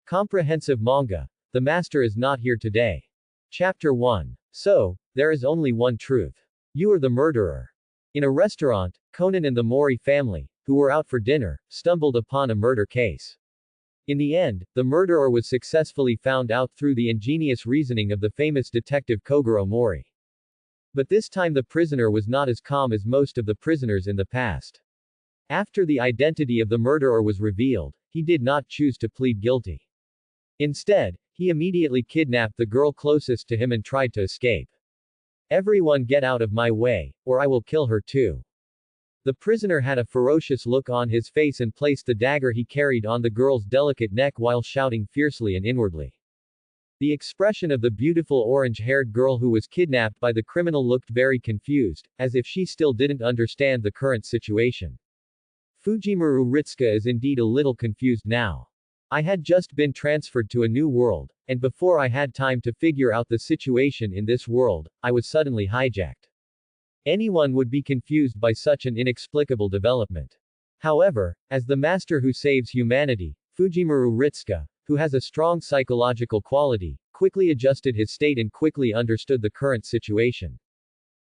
Comprehensive manga. The master is not here today. Chapter 1. So, there is only one truth. You are the murderer. In a restaurant, Conan and the Mori family, who were out for dinner, stumbled upon a murder case. In the end, the murderer was successfully found out through the ingenious reasoning of the famous detective Kogoro Mori. But this time the prisoner was not as calm as most of the prisoners in the past. After the identity of the murderer was revealed, he did not choose to plead guilty. Instead, he immediately kidnapped the girl closest to him and tried to escape. Everyone get out of my way, or I will kill her too. The prisoner had a ferocious look on his face and placed the dagger he carried on the girl's delicate neck while shouting fiercely and inwardly. The expression of the beautiful orange-haired girl who was kidnapped by the criminal looked very confused, as if she still didn't understand the current situation. Fujimaru Ritsuka is indeed a little confused now. I had just been transferred to a new world, and before I had time to figure out the situation in this world, I was suddenly hijacked. Anyone would be confused by such an inexplicable development. However, as the master who saves humanity, Fujimaru Ritsuka, who has a strong psychological quality, quickly adjusted his state and quickly understood the current situation.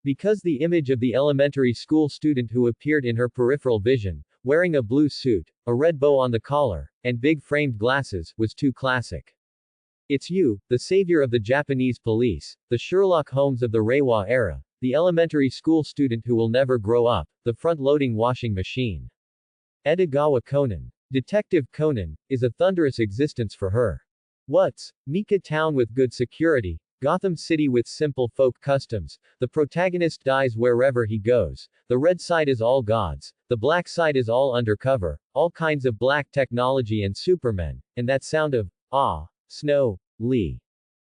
Because the image of the elementary school student who appeared in her peripheral vision, wearing a blue suit, a red bow on the collar, and big framed glasses, was too classic. It's you, the savior of the Japanese police, the Sherlock Holmes of the Reiwa era, the elementary school student who will never grow up, the front-loading washing machine. Edogawa Conan. Detective Conan, is a thunderous existence for her. What's Mika town with good security, Gotham City with simple folk customs, the protagonist dies wherever he goes, the red side is all gods, the black side is all undercover, all kinds of black technology and supermen, and that sound of, snow, Lee.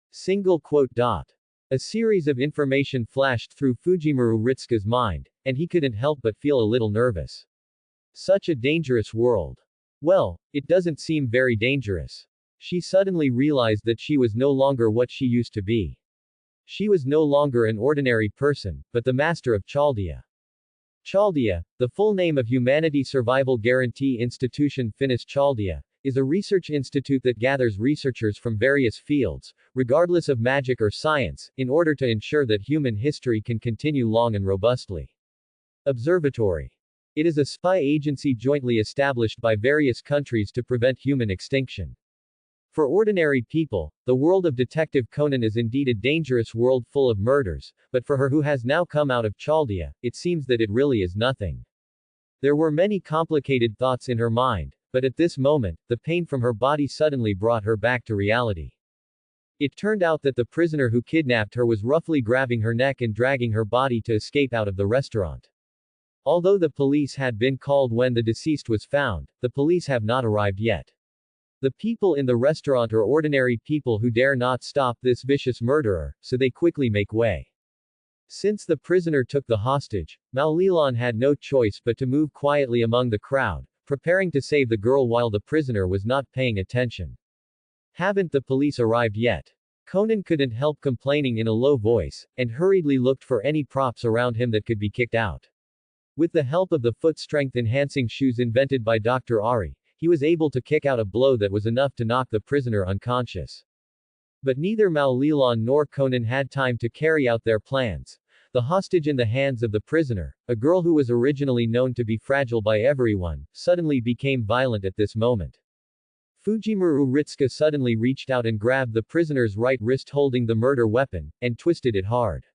Single quote dot. A series of information flashed through Fujimaru Ritsuka's mind, and he couldn't help but feel a little nervous. Such a dangerous world. Well, it doesn't seem very dangerous. She suddenly realized that she was no longer what she used to be. She was no longer an ordinary person, but the master of Chaldea. Chaldea, the full name of Humanity Survival Guarantee Institution Finis Chaldea, is a research institute that gathers researchers from various fields, regardless of magic or science, in order to ensure that human history can continue long and robustly. Observatory. It is a spy agency jointly established by various countries to prevent human extinction. For ordinary people, the world of Detective Conan is indeed a dangerous world full of murders, but for her who has now come out of Chaldea, it seems that it really is nothing. There were many complicated thoughts in her mind, but at this moment, the pain from her body suddenly brought her back to reality. It turned out that the prisoner who kidnapped her was roughly grabbing her neck and dragging her body to escape out of the restaurant. Although the police had been called when the deceased was found, the police have not arrived yet. The people in the restaurant are ordinary people who dare not stop this vicious murderer, so they quickly make way. Since the prisoner took the hostage, Maulilan had no choice but to move quietly among the crowd, preparing to save the girl while the prisoner was not paying attention. Haven't the police arrived yet? Conan couldn't help complaining in a low voice, and hurriedly looked for any props around him that could be kicked out. With the help of the foot strength-enhancing shoes invented by Dr. Ari, he was able to kick out a blow that was enough to knock the prisoner unconscious. But neither Maulilan nor Conan had time to carry out their plans. The hostage in the hands of the prisoner, a girl who was originally known to be fragile by everyone, suddenly became violent at this moment. Fujimaru Ritsuka suddenly reached out and grabbed the prisoner's right wrist holding the murder weapon, and twisted it hard.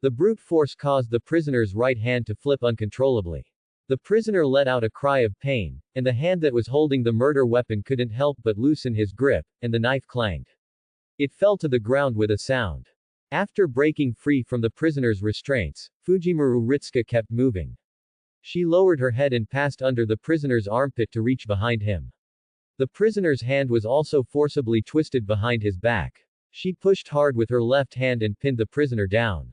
The brute force caused the prisoner's right hand to flip uncontrollably. The prisoner let out a cry of pain, and the hand that was holding the murder weapon couldn't help but loosen his grip, and the knife clanged. It fell to the ground with a sound. After breaking free from the prisoner's restraints, Fujimaru Ritsuka kept moving. She lowered her head and passed under the prisoner's armpit to reach behind him. The prisoner's hand was also forcibly twisted behind his back. She pushed hard with her left hand and pinned the prisoner down.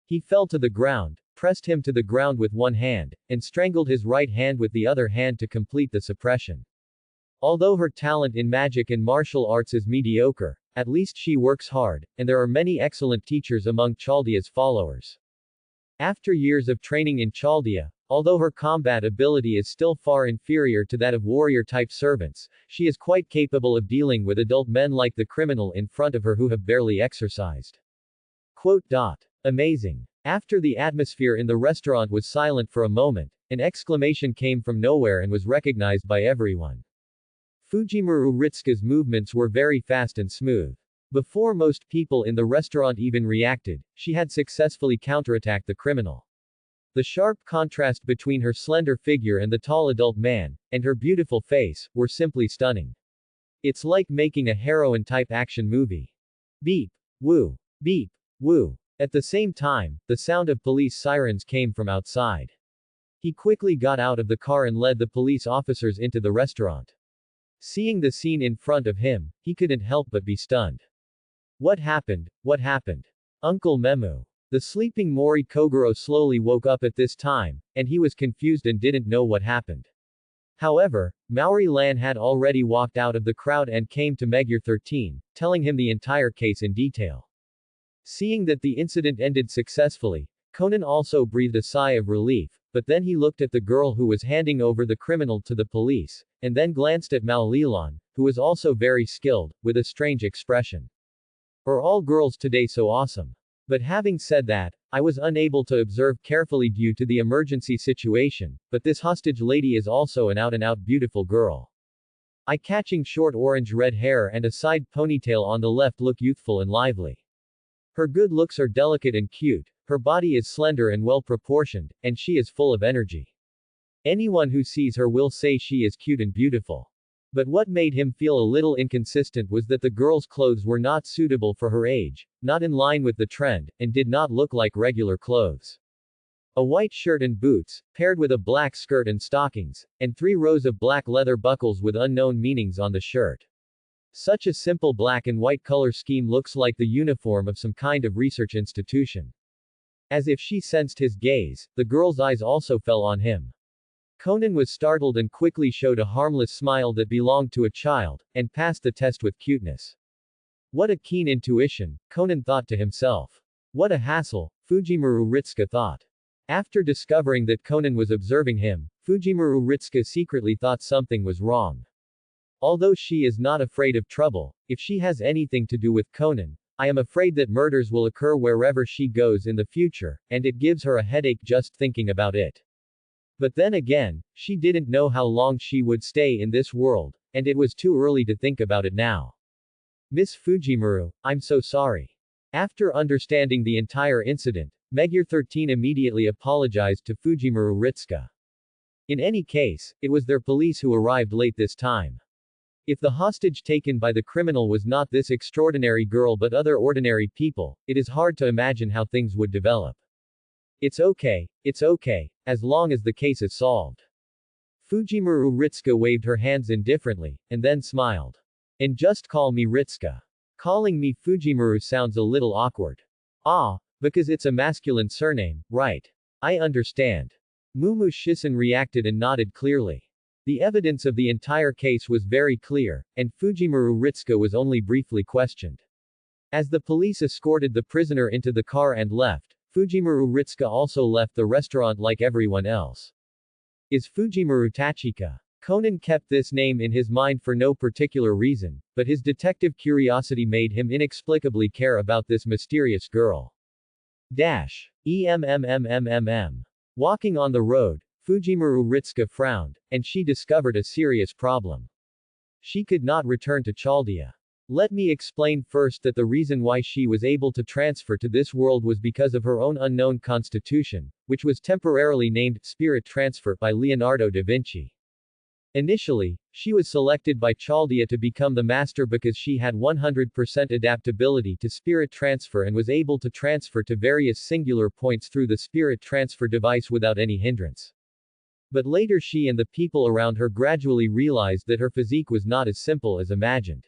He fell to the ground, pressed him to the ground with one hand, and strangled his right hand with the other hand to complete the suppression. Although her talent in magic and martial arts is mediocre, at least she works hard, and there are many excellent teachers among Chaldea's followers. After years of training in Chaldea, Although her combat ability is still far inferior to that of warrior-type servants, she is quite capable of dealing with adult men like the criminal in front of her who have barely exercised. Quote. Amazing. After the atmosphere in the restaurant was silent for a moment, an exclamation came from nowhere and was recognized by everyone. Fujimaru Ritsuka's movements were very fast and smooth. Before most people in the restaurant even reacted, she had successfully counterattacked the criminal. The sharp contrast between her slender figure and the tall adult man, and her beautiful face, were simply stunning. It's like making a heroine-type action movie. Beep. Woo. Beep. Woo. At the same time, the sound of police sirens came from outside. He quickly got out of the car and led the police officers into the restaurant. Seeing the scene in front of him, he couldn't help but be stunned. What happened? What happened? Uncle Memu. The sleeping Mori Kogoro slowly woke up at this time, and he was confused and didn't know what happened. However, Maori Lan had already walked out of the crowd and came to Meguer 13, telling him the entire case in detail. Seeing that the incident ended successfully, Conan also breathed a sigh of relief, but then he looked at the girl who was handing over the criminal to the police, and then glanced at Mao Lilan, who was also very skilled, with a strange expression. Are all girls today so awesome? But having said that, I was unable to observe carefully due to the emergency situation, but this hostage lady is also an out-and-out beautiful girl. Eye-catching short orange-red hair and a side ponytail on the left look youthful and lively. Her good looks are delicate and cute, her body is slender and well-proportioned, and she is full of energy. Anyone who sees her will say she is cute and beautiful. But what made him feel a little inconsistent was that the girl's clothes were not suitable for her age, not in line with the trend, and did not look like regular clothes. A white shirt and boots, paired with a black skirt and stockings, and 3 rows of black leather buckles with unknown meanings on the shirt. Such a simple black and white color scheme looks like the uniform of some kind of research institution. As if she sensed his gaze, the girl's eyes also fell on him. Conan was startled and quickly showed a harmless smile that belonged to a child, and passed the test with cuteness. What a keen intuition, Conan thought to himself. What a hassle, Fujimaru Ritsuka thought. After discovering that Conan was observing him, Fujimaru Ritsuka secretly thought something was wrong. Although she is not afraid of trouble, if she has anything to do with Conan, I am afraid that murders will occur wherever she goes in the future, and it gives her a headache just thinking about it. But then again, she didn't know how long she would stay in this world, and it was too early to think about it now. Miss Fujimaru, I'm so sorry. After understanding the entire incident, Meguer 13 immediately apologized to Fujimaru Ritsuka. In any case, it was their police who arrived late this time. If the hostage taken by the criminal was not this extraordinary girl but other ordinary people, it is hard to imagine how things would develop. It's okay, as long as the case is solved. Fujimaru Ritsuka waved her hands indifferently, and then smiled. And just call me Ritsuka. Calling me Fujimaru sounds a little awkward. Ah, because it's a masculine surname, right? I understand. Mumu Shisen reacted and nodded clearly. The evidence of the entire case was very clear, and Fujimaru Ritsuka was only briefly questioned. As the police escorted the prisoner into the car and left, Fujimaru Ritsuka also left the restaurant like everyone else. Is Fujimaru Tachika? Conan kept this name in his mind for no particular reason, but his detective curiosity made him inexplicably care about this mysterious girl. Walking on the road, Fujimaru Ritsuka frowned, and she discovered a serious problem. She could not return to Chaldea. Let me explain first that the reason why she was able to transfer to this world was because of her own unknown constitution, which was temporarily named Spirit Transfer by Leonardo da Vinci. Initially, she was selected by Chaldea to become the master because she had 100% adaptability to spirit transfer and was able to transfer to various singular points through the spirit transfer device without any hindrance. But later she and the people around her gradually realized that her physique was not as simple as imagined.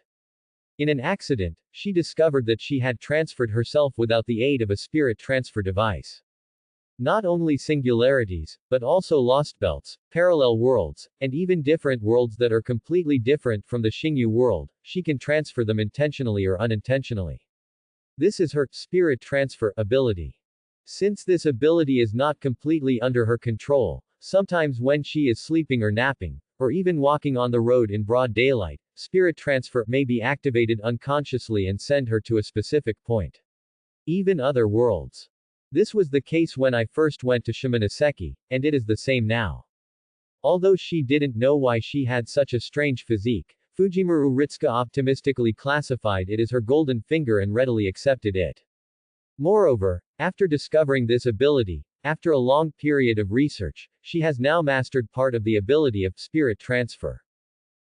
In an accident, she discovered that she had transferred herself without the aid of a spirit transfer device. Not only singularities, but also lost belts, parallel worlds, and even different worlds that are completely different from the Xingyu world, she can transfer them intentionally or unintentionally. This is her spirit transfer ability. Since this ability is not completely under her control, Sometimes when she is sleeping or napping, or even walking on the road in broad daylight, spirit transfer may be activated unconsciously and send her to a specific point. Even other worlds. This was the case when I first went to Shimonoseki, and it is the same now. Although she didn't know why she had such a strange physique, Fujimaru Ritsuka optimistically classified it as her golden finger and readily accepted it. Moreover, after discovering this ability, after a long period of research, she has now mastered part of the ability of spirit transfer.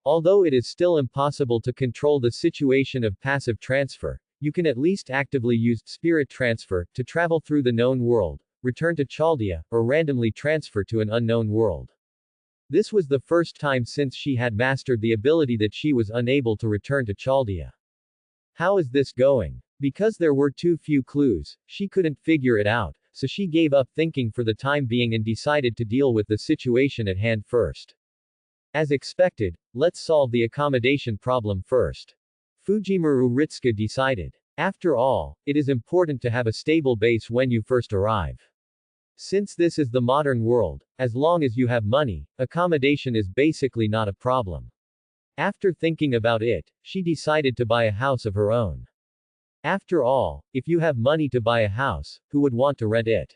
Although it is still impossible to control the situation of passive transfer, you can at least actively use spirit transfer to travel through the known world, return to Chaldea, or randomly transfer to an unknown world. This was the first time since she had mastered the ability that she was unable to return to Chaldea. How is this going? Because there were too few clues, she couldn't figure it out, so she gave up thinking for the time being and decided to deal with the situation at hand first. As expected, let's solve the accommodation problem first. Fujimaru Ritsuka decided. After all, it is important to have a stable base when you first arrive. Since this is the modern world, as long as you have money, accommodation is basically not a problem. After thinking about it, she decided to buy a house of her own. After all, if you have money to buy a house, who would want to rent it?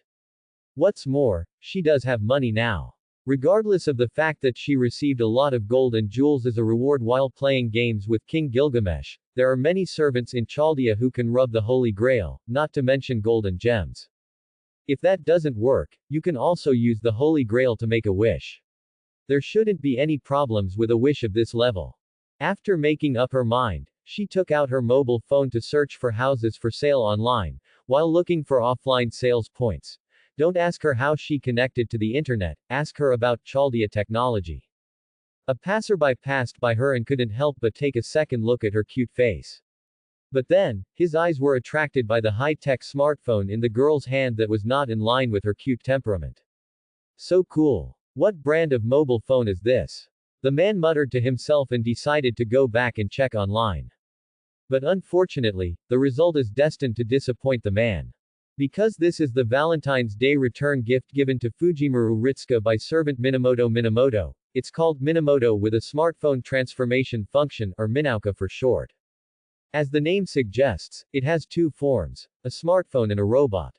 What's more, she does have money now. Regardless of the fact that she received a lot of gold and jewels as a reward while playing games with King Gilgamesh, there are many servants in Chaldea who can rub the Holy Grail, not to mention gold and gems. If that doesn't work, you can also use the Holy Grail to make a wish. There shouldn't be any problems with a wish of this level. After making up her mind, she took out her mobile phone to search for houses for sale online, while looking for offline sales points. Don't ask her how she connected to the internet, ask her about Chaldea technology. A passerby passed by her and couldn't help but take a second look at her cute face. But then, his eyes were attracted by the high-tech smartphone in the girl's hand that was not in line with her cute temperament. So cool. What brand of mobile phone is this? The man muttered to himself and decided to go back and check online. But unfortunately, the result is destined to disappoint the man. Because this is the Valentine's Day return gift given to Fujimaru Ritsuka by servant Minamoto, it's called Minamoto with a smartphone transformation function, or Minauka for short. As the name suggests, it has two forms, a smartphone and a robot.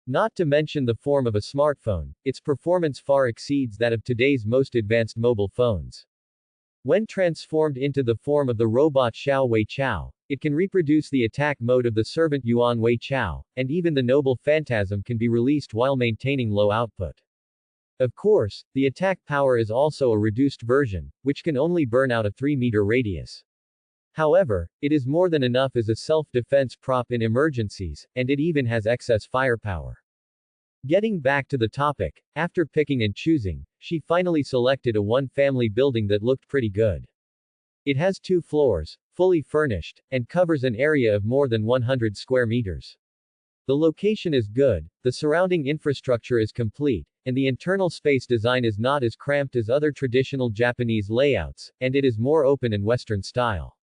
Not to mention the form of a smartphone, its performance far exceeds that of today's most advanced mobile phones. When transformed into the form of the robot Xiao Wei Chao, it can reproduce the attack mode of the servant Yuan Wei Chao, and even the noble phantasm can be released while maintaining low output. Of course, the attack power is also a reduced version, which can only burn out a 3-meter radius. However, it is more than enough as a self-defense prop in emergencies, and it even has excess firepower. Getting back to the topic, after picking and choosing, she finally selected a one-family building that looked pretty good. It has 2 floors, fully furnished, and covers an area of more than 100 square meters. The location is good, the surrounding infrastructure is complete, and the internal space design is not as cramped as other traditional Japanese layouts, and it is more open in Western style.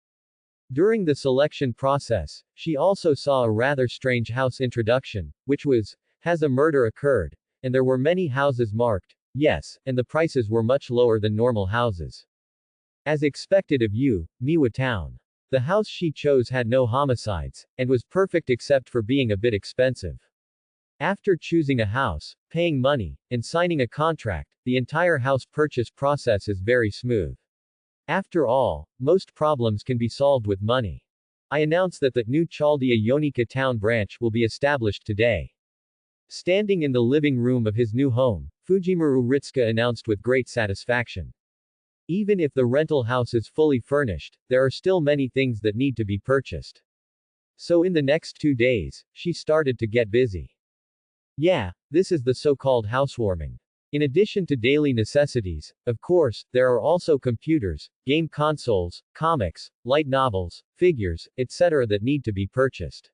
During the selection process, she also saw a rather strange house introduction, which was, has a murder occurred? And there were many houses marked, yes, and the prices were much lower than normal houses. As expected of you, Miwa Town. The house she chose had no homicides, and was perfect except for being a bit expensive. After choosing a house, paying money, and signing a contract, the entire house purchase process is very smooth. After all, most problems can be solved with money. I announce that the new Chaldea Yonika town branch will be established today. Standing in the living room of his new home, Fujimaru Ritsuka announced with great satisfaction. Even if the rental house is fully furnished, there are still many things that need to be purchased. So in the next 2 days, she started to get busy. Yeah, this is the so-called housewarming. In addition to daily necessities, of course, there are also computers, game consoles, comics, light novels, figures, etc. that need to be purchased.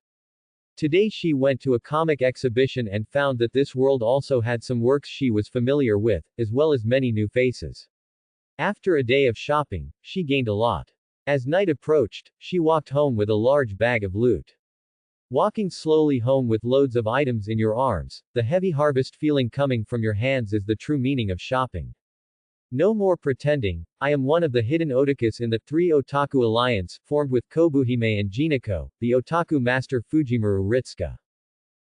Today she went to a comic exhibition and found that this world also had some works she was familiar with, as well as many new faces. After a day of shopping, she gained a lot. As night approached, she walked home with a large bag of loot. Walking slowly home with loads of items in your arms, the heavy harvest feeling coming from your hands is the true meaning of shopping. No more pretending, I am one of the hidden otakus in the Three Otaku Alliance, formed with Kobuhime and Jinako, the otaku master Fujimaru Ritsuka.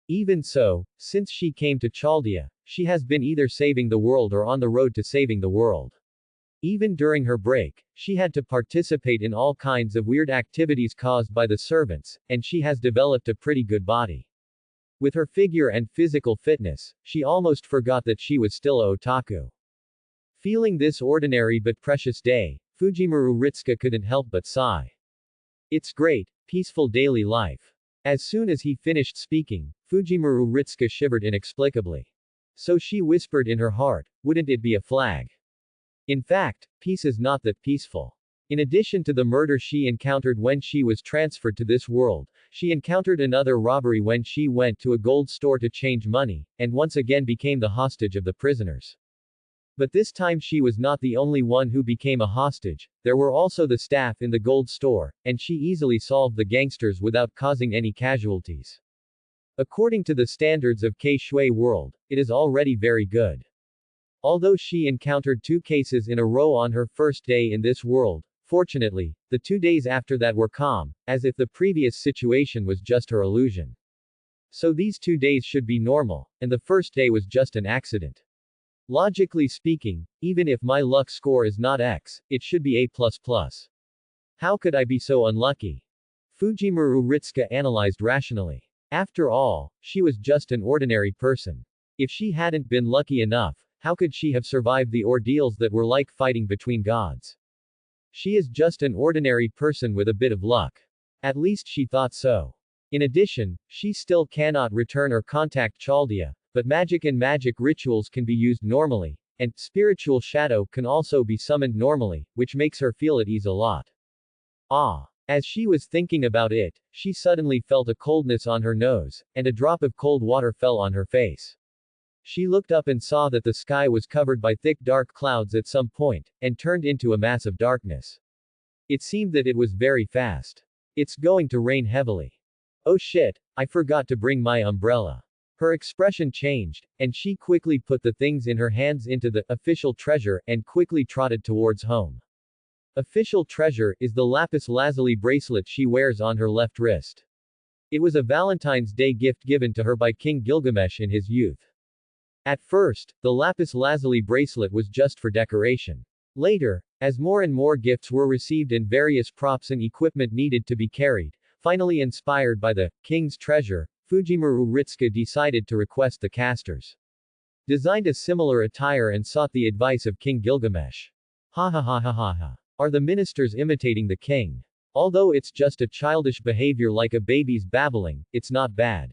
Even so, since she came to Chaldea, she has been either saving the world or on the road to saving the world. Even during her break, she had to participate in all kinds of weird activities caused by the servants, and she has developed a pretty good body. With her figure and physical fitness, she almost forgot that she was still a otaku. Feeling this ordinary but precious day, Fujimaru Ritsuka couldn't help but sigh. It's great, peaceful daily life. As soon as he finished speaking, Fujimaru Ritsuka shivered inexplicably. So she whispered in her heart, wouldn't it be a flag? In fact, peace is not that peaceful. In addition to the murder she encountered when she was transferred to this world, she encountered another robbery when she went to a gold store to change money, and once again became the hostage of the prisoners. But this time she was not the only one who became a hostage, there were also the staff in the gold store, and she easily solved the gangsters without causing any casualties. According to the standards of K-Shui world, it is already very good. Although she encountered 2 cases in a row on her first day in this world, fortunately, the 2 days after that were calm, as if the previous situation was just her illusion. So these 2 days should be normal, and the first day was just an accident. Logically speaking, even if my luck score is not X, it should be A++. How could I be so unlucky? Fujimaru Ritsuka analyzed rationally. After all, she was just an ordinary person. If she hadn't been lucky enough, how could she have survived the ordeals that were like fighting between gods? She is just an ordinary person with a bit of luck. At least she thought so. In addition, she still cannot return or contact Chaldea, but magic and magic rituals can be used normally, and spiritual shadow can also be summoned normally, which makes her feel at ease a lot. Ah. As she was thinking about it, she suddenly felt a coldness on her nose, and a drop of cold water fell on her face. She looked up and saw that the sky was covered by thick dark clouds at some point, and turned into a mass of darkness. It seemed that it was very fast. It's going to rain heavily. Oh shit, I forgot to bring my umbrella. Her expression changed, and she quickly put the things in her hands into the official treasure, and quickly trotted towards home. Official treasure is the lapis lazuli bracelet she wears on her left wrist. It was a Valentine's Day gift given to her by King Gilgamesh in his youth. At first, the lapis lazuli bracelet was just for decoration. Later, as more and more gifts were received and various props and equipment needed to be carried, finally inspired by the king's treasure, Fujimaru Ritsuka decided to request the casters. Designed a similar attire and sought the advice of King Gilgamesh. Ha ha ha ha ha ha. Are the ministers imitating the king? Although it's just a childish behavior like a baby's babbling, it's not bad.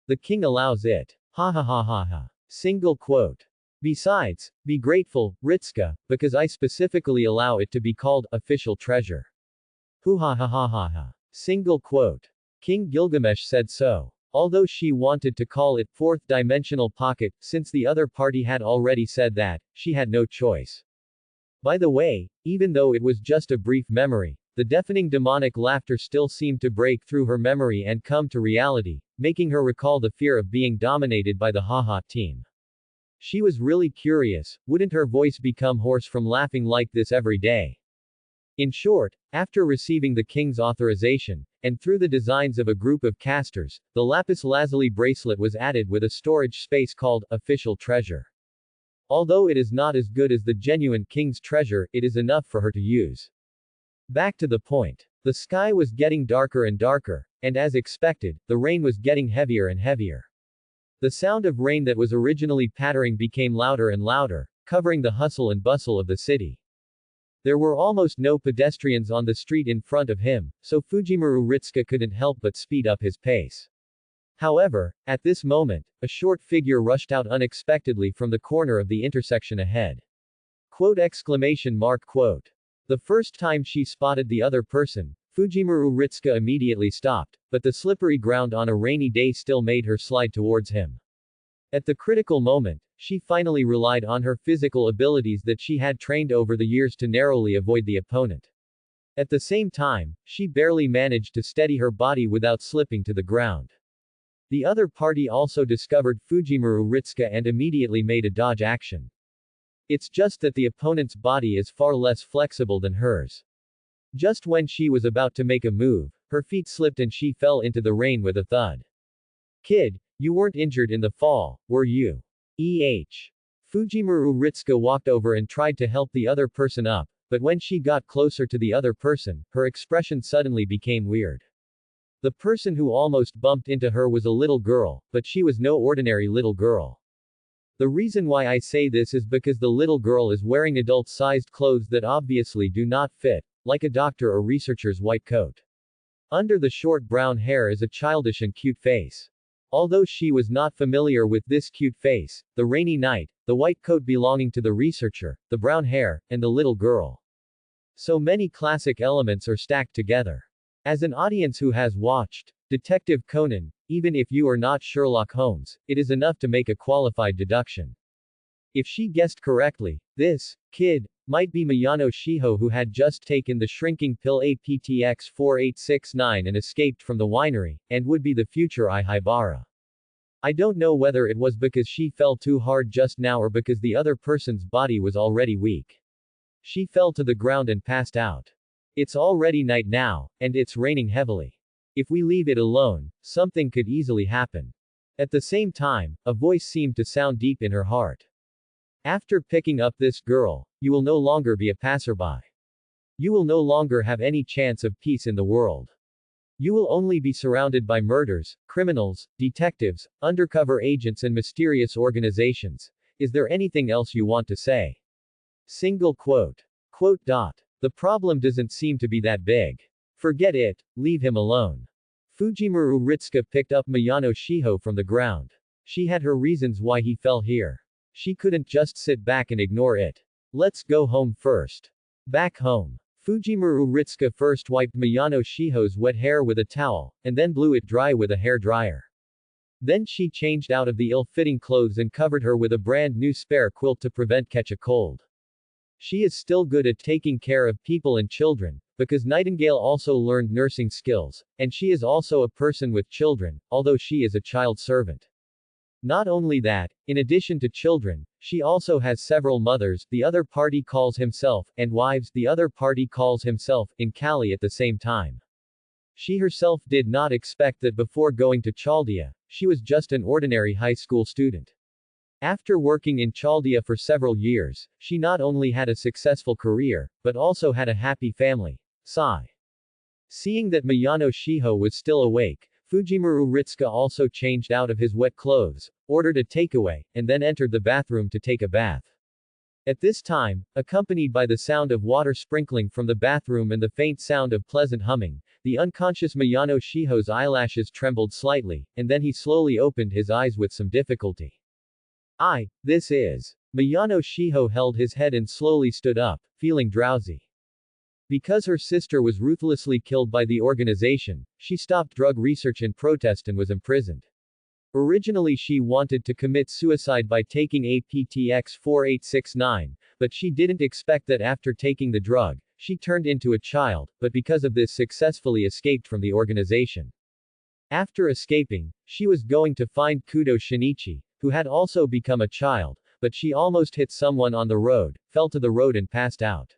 The king allows it. Ha ha ha ha ha. Single quote. Besides, be grateful, Ritsuka, because I specifically allow it to be called official treasure. Hoo ha ha ha ha ha. Single quote. King Gilgamesh said so. Although she wanted to call it fourth dimensional pocket, since the other party had already said that, she had no choice. By the way, even though it was just a brief memory, the deafening demonic laughter still seemed to break through her memory and come to reality, making her recall the fear of being dominated by the Ha-Ha team. She was really curious, wouldn't her voice become hoarse from laughing like this every day? In short, after receiving the king's authorization, and through the designs of a group of casters, the lapis lazuli bracelet was added with a storage space called official treasure. Although it is not as good as the genuine king's treasure, it is enough for her to use. Back to the point. The sky was getting darker and darker, and as expected, the rain was getting heavier and heavier. The sound of rain that was originally pattering became louder and louder, covering the hustle and bustle of the city. There were almost no pedestrians on the street in front of him, so Fujimaru Ritsuka couldn't help but speed up his pace. However, at this moment, a short figure rushed out unexpectedly from the corner of the intersection ahead. Quote exclamation mark quote. The first time she spotted the other person, Fujimaru Ritsuka immediately stopped, but the slippery ground on a rainy day still made her slide towards him. At the critical moment, she finally relied on her physical abilities that she had trained over the years to narrowly avoid the opponent. At the same time, she barely managed to steady her body without slipping to the ground. The other party also discovered Fujimaru Ritsuka and immediately made a dodge action. It's just that the opponent's body is far less flexible than hers. Just when she was about to make a move, her feet slipped and she fell into the rain with a thud. Kid, you weren't injured in the fall, were you? Fujimaru Ritsuka walked over and tried to help the other person up, but when she got closer to the other person, her expression suddenly became weird. The person who almost bumped into her was a little girl, but she was no ordinary little girl. The reason why I say this is because the little girl is wearing adult-sized clothes that obviously do not fit, like a doctor or researcher's white coat. Under the short brown hair is a childish and cute face. Although she was not familiar with this cute face, the rainy night, the white coat belonging to the researcher, the brown hair, and the little girl. So many classic elements are stacked together. As an audience who has watched Detective Conan, even if you are not Sherlock Holmes, it is enough to make a qualified deduction. If she guessed correctly, this kid might be Miyano Shiho, who had just taken the shrinking pill APTX 4869 and escaped from the winery, and would be the future Ihibara. I don't know whether it was because she fell too hard just now or because the other person's body was already weak. She fell to the ground and passed out. It's already night now, and it's raining heavily. If we leave it alone, something could easily happen. At the same time, a voice seemed to sound deep in her heart. After picking up this girl, you will no longer be a passerby. You will no longer have any chance of peace in the world. You will only be surrounded by murders, criminals, detectives, undercover agents and mysterious organizations. Is there anything else you want to say? Single quote. Quote. The problem doesn't seem to be that big. Forget it, leave him alone. Fujimaru Ritsuka picked up Miyano Shiho from the ground. She had her reasons why he fell here. She couldn't just sit back and ignore it. Let's go home first. Back home. Fujimaru Ritsuka first wiped Miyano Shiho's wet hair with a towel, and then blew it dry with a hair dryer. Then she changed out of the ill-fitting clothes and covered her with a brand new spare quilt to prevent catch a cold. She is still good at taking care of people and children, because Nightingale also learned nursing skills, and she is also a person with children, although she is a child servant. Not only that, in addition to children, she also has several mothers, the other party calls himself, and wives, the other party calls himself, in Cali at the same time. She herself did not expect that before going to Chaldea, she was just an ordinary high school student. After working in Chaldea for several years, she not only had a successful career, but also had a happy family. Sigh. Seeing that Miyano Shiho was still awake, Fujimaru Ritsuka also changed out of his wet clothes, ordered a takeaway, and then entered the bathroom to take a bath. At this time, accompanied by the sound of water sprinkling from the bathroom and the faint sound of pleasant humming, the unconscious Miyano Shiho's eyelashes trembled slightly, and then he slowly opened his eyes with some difficulty. This is. Miyano Shiho held his head and slowly stood up, feeling drowsy. Because her sister was ruthlessly killed by the organization, she stopped drug research in protest and was imprisoned. Originally she wanted to commit suicide by taking APTX 4869, but she didn't expect that after taking the drug, she turned into a child, but because of this successfully escaped from the organization. After escaping, she was going to find Kudo Shinichi, who had also become a child, but she almost hit someone on the road, fell to the road and passed out.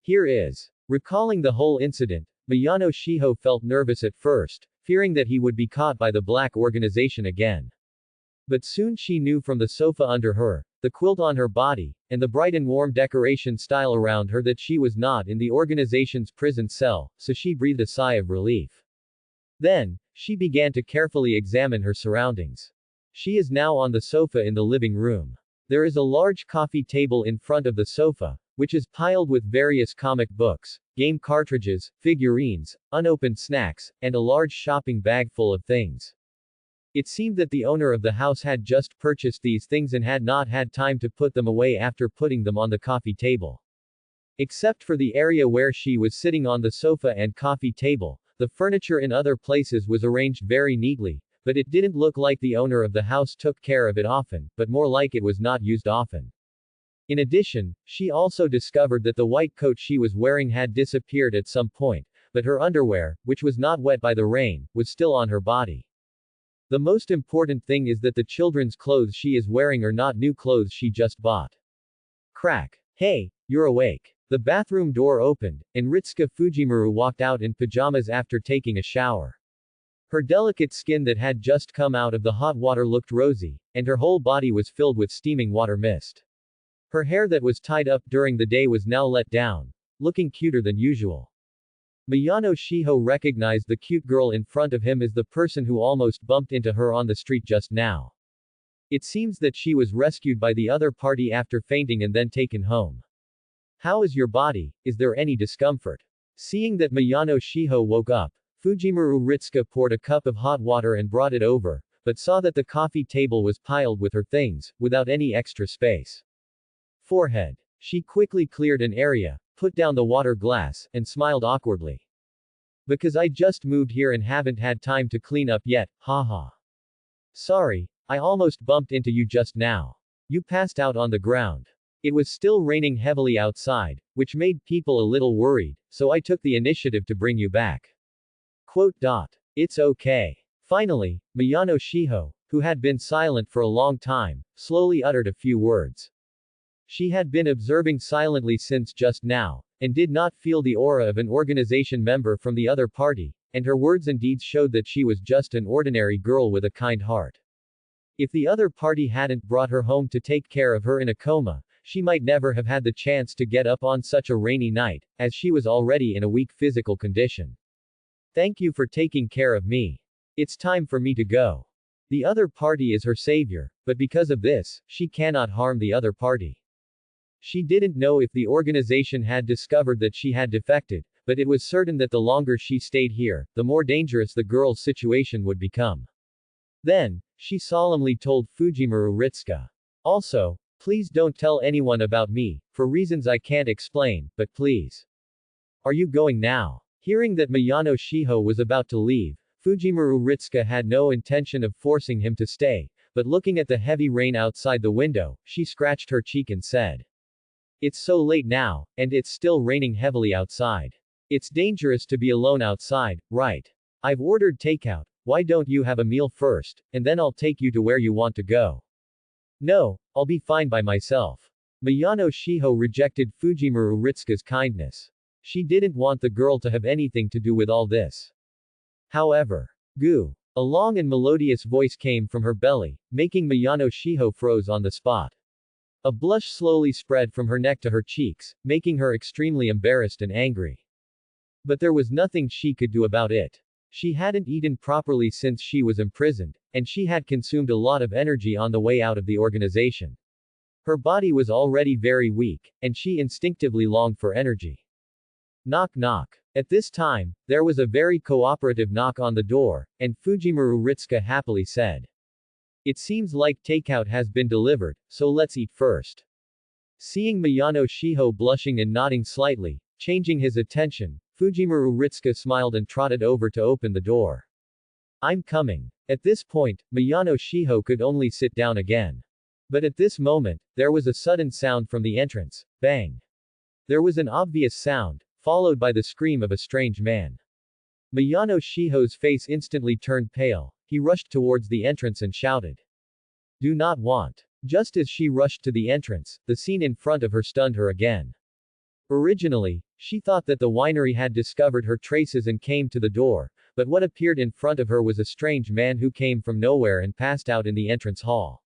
Here is. Recalling the whole incident, Miyano Shiho felt nervous at first, fearing that he would be caught by the black organization again. But soon she knew from the sofa under her, the quilt on her body, and the bright and warm decoration style around her that she was not in the organization's prison cell, so she breathed a sigh of relief. Then, she began to carefully examine her surroundings. She is now on the sofa in the living room. There is a large coffee table in front of the sofa, which is piled with various comic books, game cartridges, figurines, unopened snacks, and a large shopping bag full of things. It seemed that the owner of the house had just purchased these things and had not had time to put them away after putting them on the coffee table. Except for the area where she was sitting on the sofa and coffee table, the furniture in other places was arranged very neatly, but it didn't look like the owner of the house took care of it often, but more like it was not used often. In addition, she also discovered that the white coat she was wearing had disappeared at some point, but her underwear, which was not wet by the rain, was still on her body. The most important thing is that the children's clothes she is wearing are not new clothes she just bought. Crack. Hey, you're awake. The bathroom door opened, and Ritsuka Fujimaru walked out in pajamas after taking a shower. Her delicate skin that had just come out of the hot water looked rosy, and her whole body was filled with steaming water mist. Her hair that was tied up during the day was now let down, looking cuter than usual. Miyano Shiho recognized the cute girl in front of him as the person who almost bumped into her on the street just now. It seems that she was rescued by the other party after fainting and then taken home. How is your body? Is there any discomfort? Seeing that Miyano Shiho woke up, Fujimaru Ritsuka poured a cup of hot water and brought it over, but saw that the coffee table was piled with her things, without any extra space. Forehead. She quickly cleared an area, put down the water glass, and smiled awkwardly. Because I just moved here and haven't had time to clean up yet, haha. Sorry, I almost bumped into you just now. You passed out on the ground. It was still raining heavily outside, which made people a little worried, so I took the initiative to bring you back. Quote. It's okay. Finally, Miyano Shiho, who had been silent for a long time, slowly uttered a few words. She had been observing silently since just now, and did not feel the aura of an organization member from the other party, and her words and deeds showed that she was just an ordinary girl with a kind heart. If the other party hadn't brought her home to take care of her in a coma, she might never have had the chance to get up on such a rainy night, as she was already in a weak physical condition. Thank you for taking care of me. It's time for me to go. The other party is her savior, but because of this, she cannot harm the other party. She didn't know if the organization had discovered that she had defected, but it was certain that the longer she stayed here, the more dangerous the girl's situation would become. Then, she solemnly told Fujimaru Ritsuka. Also, please don't tell anyone about me, for reasons I can't explain, but please. Are you going now? Hearing that Miyano Shiho was about to leave, Fujimaru Ritsuka had no intention of forcing him to stay, but looking at the heavy rain outside the window, she scratched her cheek and said. It's so late now, and it's still raining heavily outside. It's dangerous to be alone outside, right? I've ordered takeout, why don't you have a meal first, and then I'll take you to where you want to go? No, I'll be fine by myself. Miyano Shiho rejected Fujimaru Ritsuka's kindness. She didn't want the girl to have anything to do with all this. However, Goo. A long and melodious voice came from her belly, making Miyano Shiho froze on the spot. A blush slowly spread from her neck to her cheeks, making her extremely embarrassed and angry. But there was nothing she could do about it. She hadn't eaten properly since she was imprisoned, and she had consumed a lot of energy on the way out of the organization. Her body was already very weak, and she instinctively longed for energy. Knock knock. At this time, there was a very cooperative knock on the door, and Fujimaru Ritsuka happily said. It seems like takeout has been delivered, so let's eat first. Seeing Miyano Shiho blushing and nodding slightly, changing his attention, Fujimaru Ritsuka smiled and trotted over to open the door. I'm coming. At this point, Miyano Shiho could only sit down again. But at this moment, there was a sudden sound from the entrance, bang. There was an obvious sound, followed by the scream of a strange man. Miyano Shiho's face instantly turned pale. He rushed towards the entrance and shouted. Do not want. Just as she rushed to the entrance, the scene in front of her stunned her again. Originally, she thought that the winery had discovered her traces and came to the door, but what appeared in front of her was a strange man who came from nowhere and passed out in the entrance hall.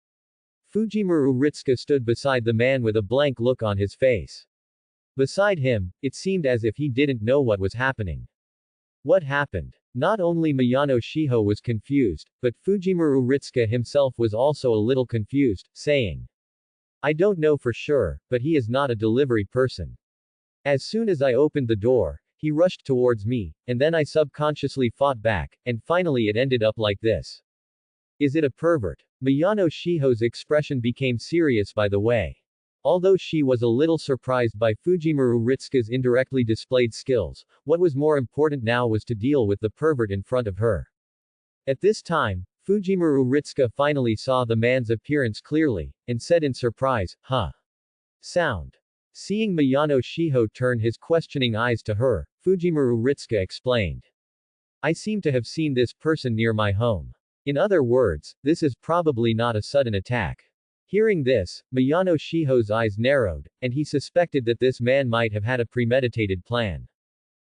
Fujimaru Ritsuka stood beside the man with a blank look on his face. Beside him, it seemed as if he didn't know what was happening. What happened? Not only Miyano Shiho was confused, but Fujimaru Ritsuka himself was also a little confused, saying. I don't know for sure, but he is not a delivery person. As soon as I opened the door, he rushed towards me, and then I subconsciously fought back, and finally it ended up like this. Is it a pervert? Miyano Shiho's expression became serious by the way. Although she was a little surprised by Fujimaru Ritsuka's indirectly displayed skills, what was more important now was to deal with the pervert in front of her. At this time, Fujimaru Ritsuka finally saw the man's appearance clearly, and said in surprise, huh? sound. Seeing Miyano Shiho turn his questioning eyes to her, Fujimura Ritsuka explained. I seem to have seen this person near my home. In other words, this is probably not a sudden attack. Hearing this, Miyano Shiho's eyes narrowed, and he suspected that this man might have had a premeditated plan.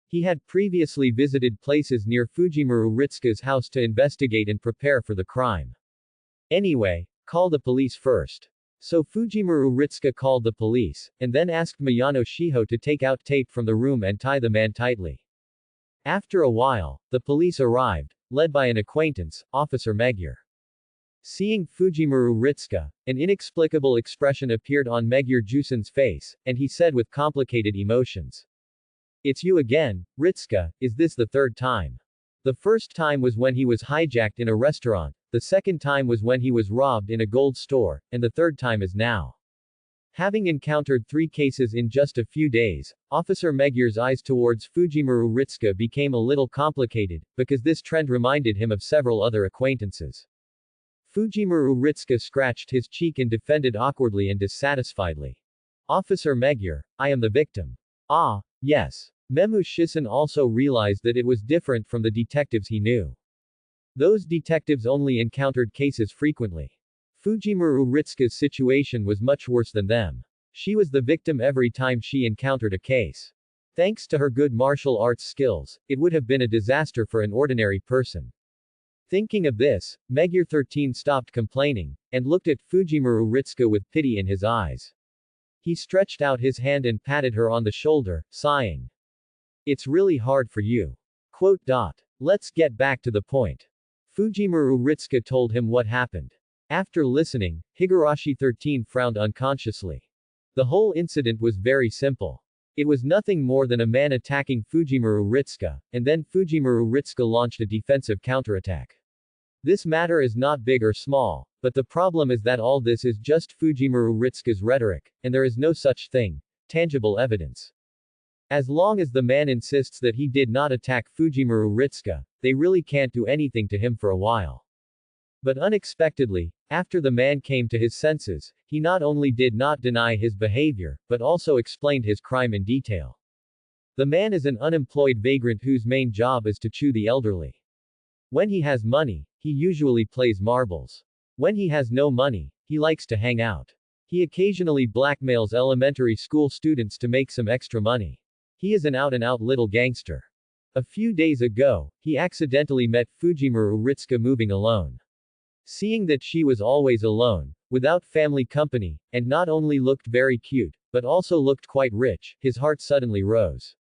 He had previously visited places near Fujimura Ritsuka's house to investigate and prepare for the crime. Anyway, call the police first. So Fujimura Ritsuka called the police, and then asked Miyano Shiho to take out tape from the room and tie the man tightly. After a while, the police arrived, led by an acquaintance, Officer Megure. Seeing Fujimura Ritsuka, an inexplicable expression appeared on Megure Jusen's face, and he said with complicated emotions. It's you again, Ritsuka, is this the third time? The first time was when he was hijacked in a restaurant, the second time was when he was robbed in a gold store, and the third time is now. Having encountered 3 cases in just a few days, Officer Megure's eyes towards Fujimura Ritsuka became a little complicated, because this trend reminded him of several other acquaintances. Fujimura Ritsuka scratched his cheek and defended awkwardly and dissatisfiedly. Officer Megure, I am the victim. Ah, yes. Memu Shisen also realized that it was different from the detectives he knew. Those detectives only encountered cases frequently. Fujimura Ritsuka's situation was much worse than them. She was the victim every time she encountered a case. Thanks to her good martial arts skills, it would have been a disaster for an ordinary person. Thinking of this, Megure 13 stopped complaining, and looked at Fujimura Ritsuka with pity in his eyes. He stretched out his hand and patted her on the shoulder, sighing. It's really hard for you. Let's get back to the point. Fujimura Ritsuka told him what happened. After listening, Higurashi 13 frowned unconsciously. The whole incident was very simple. It was nothing more than a man attacking Fujimura Ritsuka, and then Fujimura Ritsuka launched a defensive counterattack. This matter is not big or small, but the problem is that all this is just Fujimura Ritsuka's rhetoric, and there is no such thing, tangible evidence. As long as the man insists that he did not attack Fujimura Ritsuka, they really can't do anything to him for a while. But unexpectedly, after the man came to his senses, he not only did not deny his behavior, but also explained his crime in detail. The man is an unemployed vagrant whose main job is to chew the elderly. When he has money, he usually plays marbles. When he has no money, he likes to hang out. He occasionally blackmails elementary school students to make some extra money. He is an out-and-out little gangster. A few days ago, he accidentally met Fujimura Ritsuka moving alone. Seeing that she was always alone, without family company, and not only looked very cute, but also looked quite rich, his heart suddenly rose.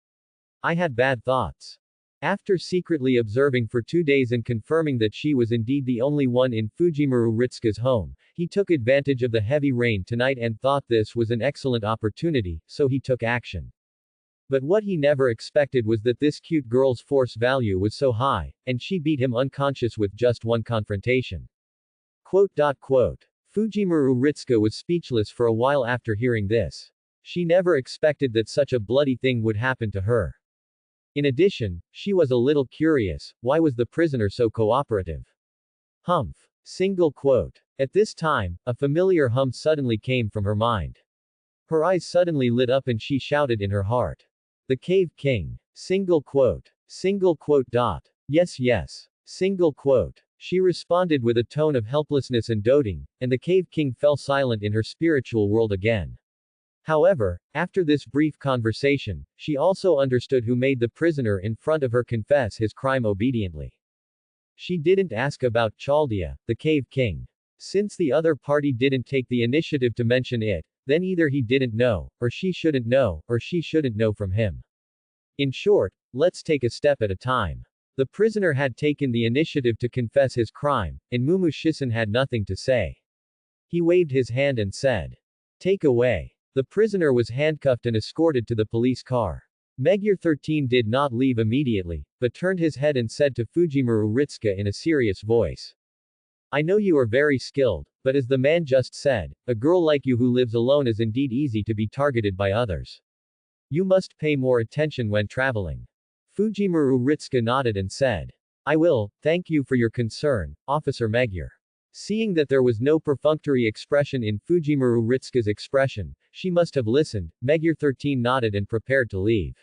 I had bad thoughts. After secretly observing for 2 days and confirming that she was indeed the only one in Fujimura Ritsuka's home, he took advantage of the heavy rain tonight and thought this was an excellent opportunity, so he took action. But what he never expected was that this cute girl's force value was so high, and she beat him unconscious with just one confrontation. Fujimura Ritsuka was speechless for a while after hearing this. She never expected that such a bloody thing would happen to her. In addition, she was a little curious, why was the prisoner so cooperative? Humph. At this time, a familiar hum suddenly came from her mind. Her eyes suddenly lit up and she shouted in her heart. The Cave King. Yes, yes. She responded with a tone of helplessness and doting, and the Cave King fell silent in her spiritual world again. However, after this brief conversation, she also understood who made the prisoner in front of her confess his crime obediently. She didn't ask about Chaldea, the Cave King. Since the other party didn't take the initiative to mention it, then either he didn't know, or she shouldn't know from him. In short, let's take a step at a time. The prisoner had taken the initiative to confess his crime, and Mumu Shisen had nothing to say. He waved his hand and said, "Take away." The prisoner was handcuffed and escorted to the police car. Megure 13 did not leave immediately, but turned his head and said to Fujimura Ritsuka in a serious voice. I know you are very skilled, but as the man just said, a girl like you who lives alone is indeed easy to be targeted by others. You must pay more attention when traveling. Fujimura Ritsuka nodded and said. I will, thank you for your concern, Officer Megure. Seeing that there was no perfunctory expression in Fujimaru Ritsuka's expression, she must have listened. Megure 13 nodded and prepared to leave.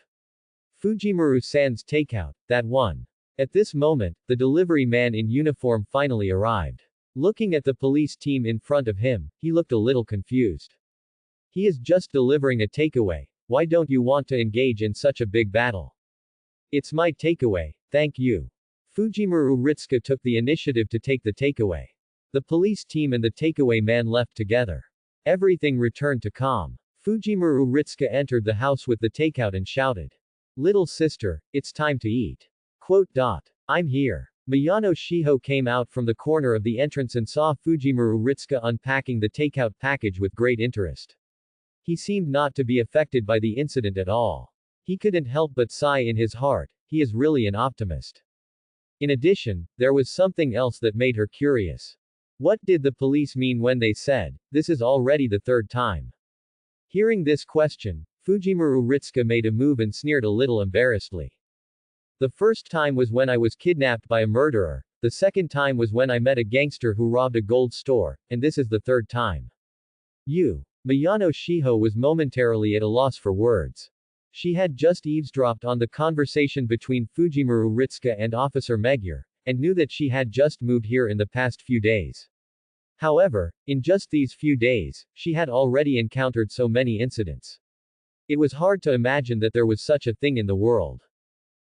Fujimaru-san's takeout, that one. At this moment, the delivery man in uniform finally arrived. Looking at the police team in front of him, he looked a little confused. He is just delivering a takeaway. Why don't you want to engage in such a big battle? It's my takeaway, thank you. Fujimaru Ritsuka took the initiative to take the takeaway. The police team and the takeaway man left together. Everything returned to calm. Fujimaru Ritsuka entered the house with the takeout and shouted, "Little sister, it's time to eat." I'm here. Miyano Shiho came out from the corner of the entrance and saw Fujimaru Ritsuka unpacking the takeout package with great interest. He seemed not to be affected by the incident at all. He couldn't help but sigh in his heart, he is really an optimist. In addition, there was something else that made her curious. What did the police mean when they said, "This is already the third time"? Hearing this question, Fujimaru Ritsuka made a move and sneered a little embarrassedly. The first time was when I was kidnapped by a murderer, the second time was when I met a gangster who robbed a gold store, and this is the third time. Miyano Shiho was momentarily at a loss for words. She had just eavesdropped on the conversation between Fujimaru Ritsuka and Officer Megure, and knew that she had just moved here in the past few days. However, in just these few days, she had already encountered so many incidents. It was hard to imagine that there was such a thing in the world.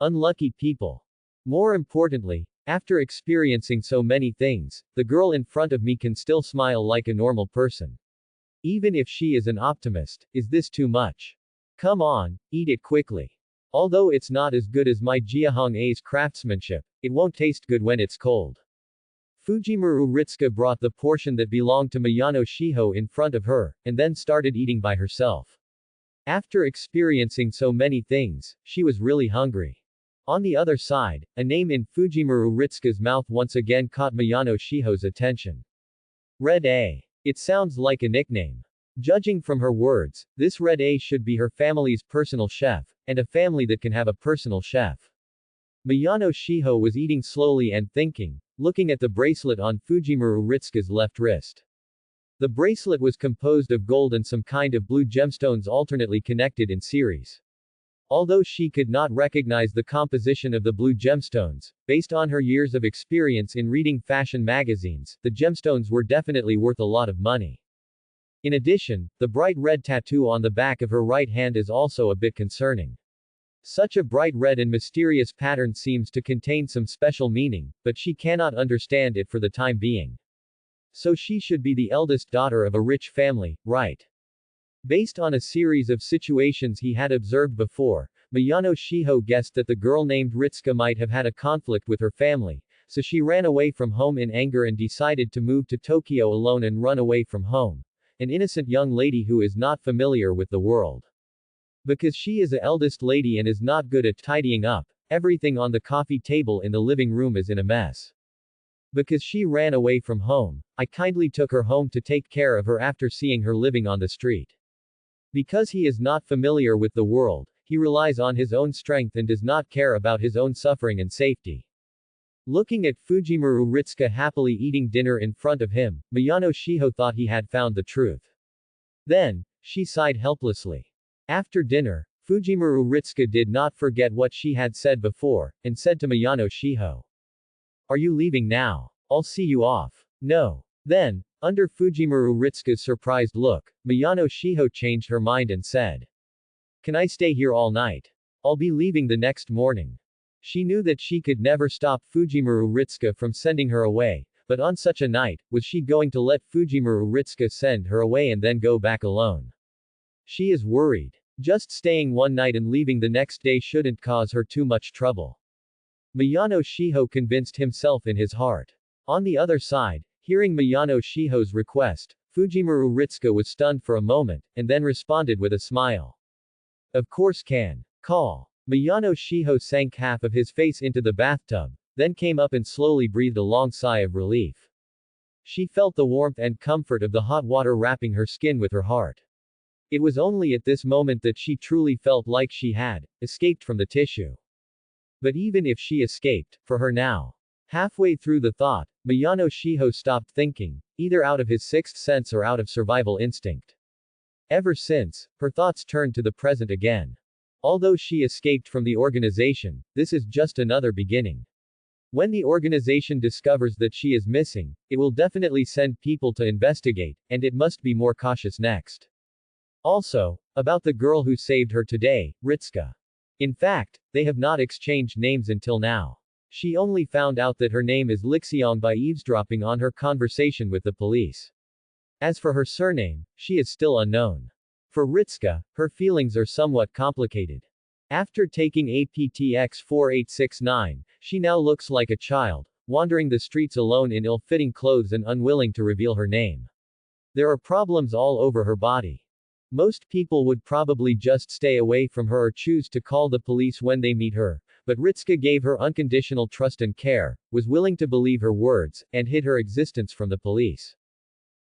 Unlucky people. More importantly, after experiencing so many things, the girl in front of me can still smile like a normal person. Even if she is an optimist, is this too much? Come on, eat it quickly. Although it's not as good as my Jiahong A's craftsmanship, it won't taste good when it's cold. Fujimaru Ritsuka brought the portion that belonged to Miyano Shiho in front of her, and then started eating by herself. After experiencing so many things, she was really hungry. On the other side, a name in Fujimaru Ritsuka's mouth once again caught Miyano Shiho's attention. Red A. It sounds like a nickname. Judging from her words, this Red A should be her family's personal chef, and a family that can have a personal chef. Miyano Shiho was eating slowly and thinking, looking at the bracelet on Fujimaru Ritsuka's left wrist. The bracelet was composed of gold and some kind of blue gemstones alternately connected in series. Although she could not recognize the composition of the blue gemstones, based on her years of experience in reading fashion magazines, the gemstones were definitely worth a lot of money. In addition, the bright red tattoo on the back of her right hand is also a bit concerning. Such a bright red and mysterious pattern seems to contain some special meaning, but she cannot understand it for the time being. So she should be the eldest daughter of a rich family, right? Based on a series of situations he had observed before, Miyano Shiho guessed that the girl named Ritsuka might have had a conflict with her family, so she ran away from home in anger and decided to move to Tokyo alone and run away from home. An innocent young lady who is not familiar with the world. Because she is the eldest lady and is not good at tidying up, everything on the coffee table in the living room is in a mess. Because she ran away from home, I kindly took her home to take care of her after seeing her living on the street. Because he is not familiar with the world, he relies on his own strength and does not care about his own suffering and safety. Looking at Fujimaru Ritsuka happily eating dinner in front of him, Miyano Shiho thought he had found the truth. Then, she sighed helplessly. After dinner, Fujimaru Ritsuka did not forget what she had said before, and said to Miyano Shiho. "Are you leaving now? I'll see you off." "No." Then, under Fujimaru Ritsuka's surprised look, Miyano Shiho changed her mind and said, "Can I stay here all night? I'll be leaving the next morning." She knew that she could never stop Fujimaru Ritsuka from sending her away, but on such a night, was she going to let Fujimaru Ritsuka send her away and then go back alone? She is worried. Just staying one night and leaving the next day shouldn't cause her too much trouble. Miyano Shiho convinced himself in his heart. On the other side, hearing Miyano Shiho's request, Fujimaru Ritsuka was stunned for a moment, and then responded with a smile. "Of course can. Call." Miyano Shiho sank half of his face into the bathtub, then came up and slowly breathed a long sigh of relief. She felt the warmth and comfort of the hot water wrapping her skin with her heart. It was only at this moment that she truly felt like she had escaped from the tissue. But even if she escaped, for her now. Halfway through the thought, Miyano Shiho stopped thinking, either out of his sixth sense or out of survival instinct. Ever since, her thoughts turned to the present again. Although she escaped from the organization, this is just another beginning. When the organization discovers that she is missing, it will definitely send people to investigate, and it must be more cautious next. Also, about the girl who saved her today, Ritsuka. In fact, they have not exchanged names until now. She only found out that her name is Lixiong by eavesdropping on her conversation with the police. As for her surname, she is still unknown. For Ritsuka, her feelings are somewhat complicated. After taking APTX 4869, she now looks like a child, wandering the streets alone in ill-fitting clothes and unwilling to reveal her name. There are problems all over her body. Most people would probably just stay away from her or choose to call the police when they meet her, but Ritsuka gave her unconditional trust and care, was willing to believe her words, and hid her existence from the police.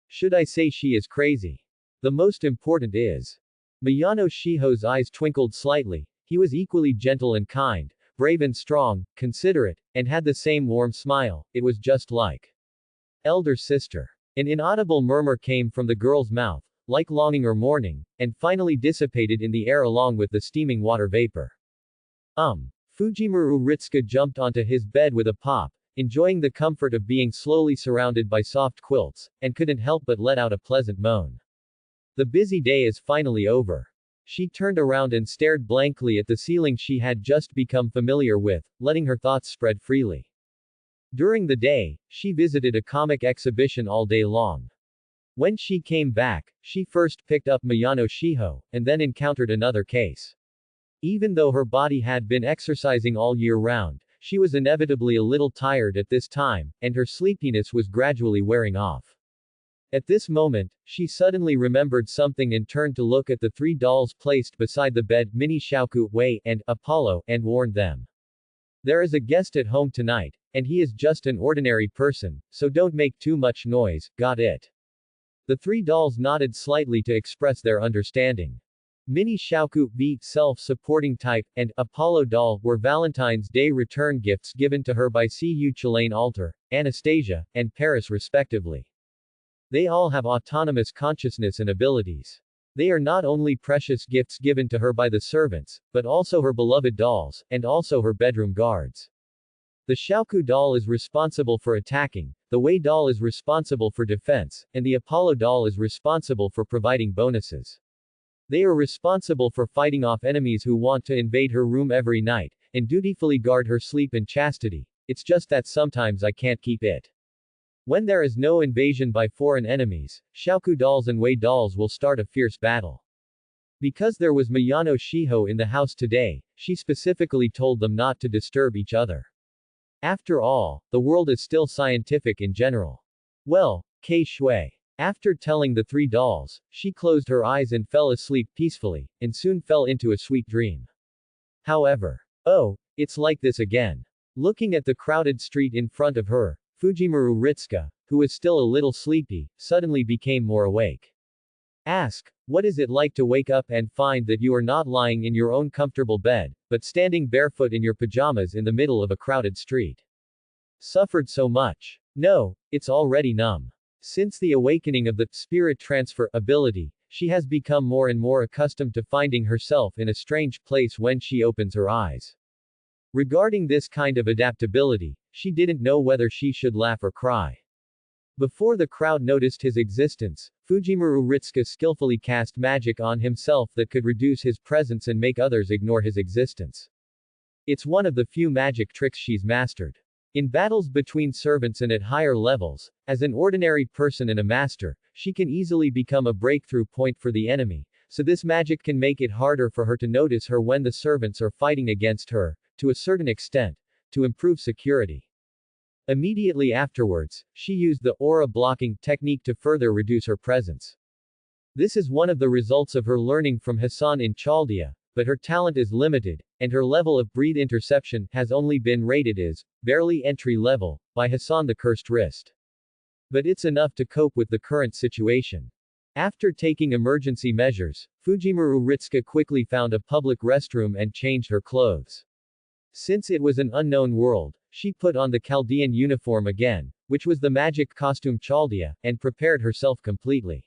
Should I say she is crazy? The most important is. Miyano Shiho's eyes twinkled slightly. He was equally gentle and kind, brave and strong, considerate, and had the same warm smile. It was just like elder sister. An inaudible murmur came from the girl's mouth, like longing or mourning, and finally dissipated in the air along with the steaming water vapor. Fujimaru Ritsuka jumped onto his bed with a pop, enjoying the comfort of being slowly surrounded by soft quilts, and couldn't help but let out a pleasant moan. The busy day is finally over. She turned around and stared blankly at the ceiling she had just become familiar with, letting her thoughts spread freely. During the day, she visited a comic exhibition all day long. When she came back, she first picked up Miyano Shiho, and then encountered another case. Even though her body had been exercising all year round, she was inevitably a little tired at this time, and her sleepiness was gradually wearing off. At this moment, she suddenly remembered something and turned to look at the three dolls placed beside the bed, Mini Shaoku, Wei, and Apollo, and warned them. There is a guest at home tonight, and he is just an ordinary person, so don't make too much noise, got it? The three dolls nodded slightly to express their understanding. Mini Shaoku, the self-supporting type, and Apollo doll were Valentine's Day return gifts given to her by Cu Chilane Alter, Anastasia, and Paris respectively. They all have autonomous consciousness and abilities. They are not only precious gifts given to her by the servants, but also her beloved dolls, and also her bedroom guards. The Shaoku doll is responsible for attacking, the Wei doll is responsible for defense, and the Apollo doll is responsible for providing bonuses. They are responsible for fighting off enemies who want to invade her room every night, and dutifully guard her sleep and chastity. It's just that sometimes I can't keep it. When there is no invasion by foreign enemies, Shaoku dolls and Wei dolls will start a fierce battle. Because there was Miyano Shiho in the house today, she specifically told them not to disturb each other. After all, the world is still scientific in general. Well, Kei Shui. After telling the three dolls, she closed her eyes and fell asleep peacefully, and soon fell into a sweet dream. However, oh, it's like this again. Looking at the crowded street in front of her, Fujimaru Ritsuka, who was still a little sleepy, suddenly became more awake. Ask, what is it like to wake up and find that you are not lying in your own comfortable bed, but standing barefoot in your pajamas in the middle of a crowded street? Suffered so much? No, it's already numb. Since the awakening of the spirit transfer ability, she has become more and more accustomed to finding herself in a strange place when she opens her eyes. Regarding this kind of adaptability, she didn't know whether she should laugh or cry. Before the crowd noticed his existence, Fujimaru Ritsuka skillfully cast magic on himself that could reduce his presence and make others ignore his existence. It's one of the few magic tricks she's mastered. In battles between servants and at higher levels, as an ordinary person and a master, she can easily become a breakthrough point for the enemy, so this magic can make it harder for her to notice her when the servants are fighting against her, to a certain extent, to improve security. Immediately afterwards, she used the aura blocking technique to further reduce her presence. This is one of the results of her learning from Hassan in Chaldea, but her talent is limited, and her level of breath interception has only been rated as barely entry level by Hassan the Cursed Wrist. But it's enough to cope with the current situation. After taking emergency measures, Fujimaru Ritsuka quickly found a public restroom and changed her clothes. Since it was an unknown world, she put on the Chaldean uniform again, which was the magic costume Chaldea, and prepared herself completely.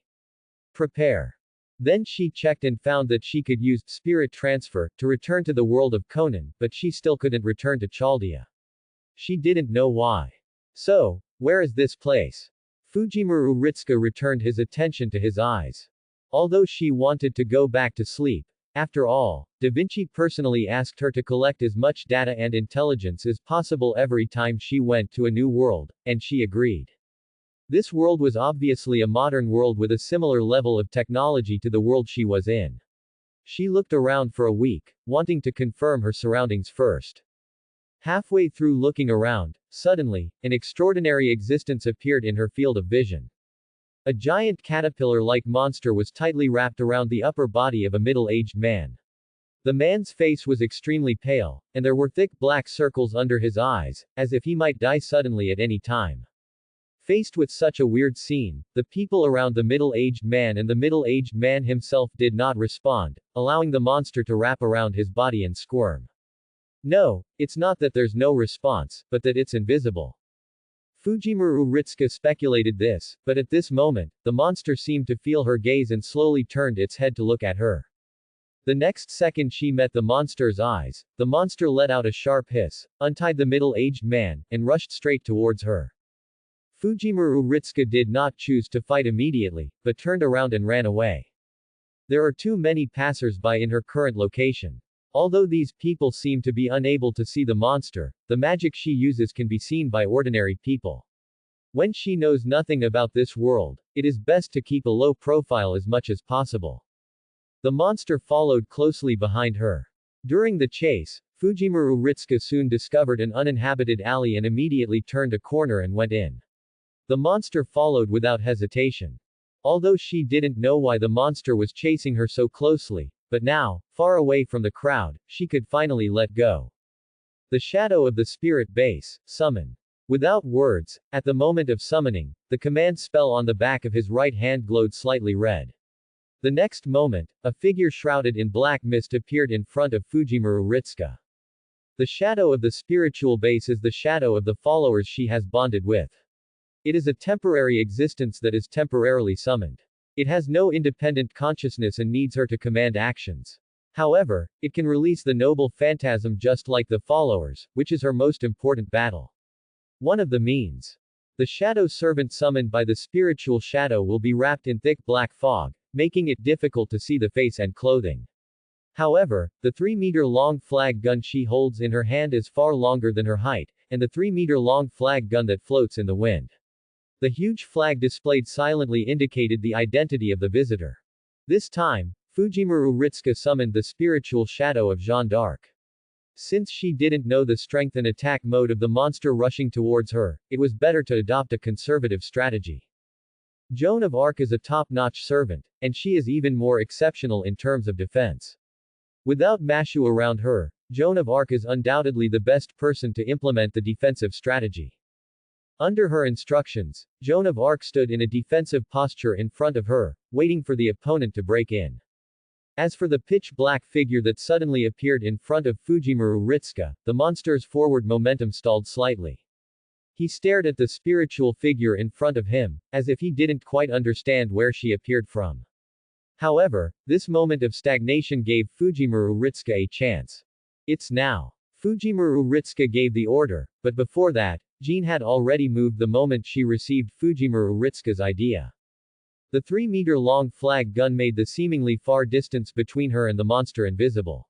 Prepare. Then she checked and found that she could use spirit transfer to return to the world of Conan, but she still couldn't return to Chaldea. She didn't know why. So, where is this place? Fujimaru Ritsuka returned his attention to his eyes. Although she wanted to go back to sleep, after all, Da Vinci personally asked her to collect as much data and intelligence as possible every time she went to a new world, and she agreed. This world was obviously a modern world with a similar level of technology to the world she was in. She looked around for a week, wanting to confirm her surroundings first. Halfway through looking around, suddenly, an extraordinary existence appeared in her field of vision. A giant caterpillar-like monster was tightly wrapped around the upper body of a middle-aged man. The man's face was extremely pale, and there were thick black circles under his eyes, as if he might die suddenly at any time. Faced with such a weird scene, the people around the middle-aged man and the middle-aged man himself did not respond, allowing the monster to wrap around his body and squirm. No, it's not that there's no response, but that it's invisible. Fujimaru Ritsuka speculated this, but at this moment, the monster seemed to feel her gaze and slowly turned its head to look at her. The next second she met the monster's eyes, the monster let out a sharp hiss, untied the middle-aged man, and rushed straight towards her. Fujimaru Ritsuka did not choose to fight immediately, but turned around and ran away. There are too many passers-by in her current location. Although these people seem to be unable to see the monster, the magic she uses can be seen by ordinary people. When she knows nothing about this world, it is best to keep a low profile as much as possible. The monster followed closely behind her. During the chase, Fujimaru Ritsuka soon discovered an uninhabited alley and immediately turned a corner and went in. The monster followed without hesitation. Although she didn't know why the monster was chasing her so closely, but now, far away from the crowd, she could finally let go. The shadow of the spirit base, summon. Without words, at the moment of summoning, the command spell on the back of his right hand glowed slightly red. The next moment, a figure shrouded in black mist appeared in front of Fujimaru Ritsuka. The shadow of the spiritual base is the shadow of the followers she has bonded with. It is a temporary existence that is temporarily summoned. It has no independent consciousness and needs her to command actions. However, it can release the noble phantasm just like the followers, which is her most important battle. One of the means. The shadow servant summoned by the spiritual shadow will be wrapped in thick black fog, making it difficult to see the face and clothing. However, the 3-meter-long flag gun she holds in her hand is far longer than her height, and the 3-meter-long flag gun that floats in the wind. The huge flag displayed silently indicated the identity of the visitor. This time, Fujimaru Ritsuka summoned the spiritual shadow of Jeanne d'Arc. Since she didn't know the strength and attack mode of the monster rushing towards her, it was better to adopt a conservative strategy. Joan of Arc is a top-notch servant, and she is even more exceptional in terms of defense. Without Mashu around her, Joan of Arc is undoubtedly the best person to implement the defensive strategy. Under her instructions, Joan of Arc stood in a defensive posture in front of her, waiting for the opponent to break in. As for the pitch-black figure that suddenly appeared in front of Fujimaru Ritsuka, the monster's forward momentum stalled slightly. He stared at the spiritual figure in front of him, as if he didn't quite understand where she appeared from. However, this moment of stagnation gave Fujimaru Ritsuka a chance. It's now. Fujimaru Ritsuka gave the order, but before that, Jean had already moved the moment she received Fujimaru Ritsuka's idea. The 3-meter-long flag gun made the seemingly far distance between her and the monster invisible.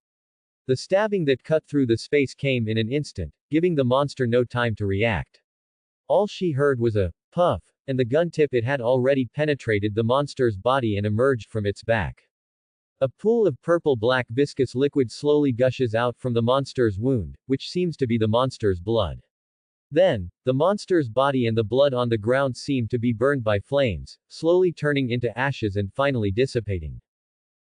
The stabbing that cut through the space came in an instant, giving the monster no time to react. All she heard was a puff, and the gun tip it had already penetrated the monster's body and emerged from its back. A pool of purple-black viscous liquid slowly gushes out from the monster's wound, which seems to be the monster's blood. Then, the monster's body and the blood on the ground seem to be burned by flames, slowly turning into ashes and finally dissipating.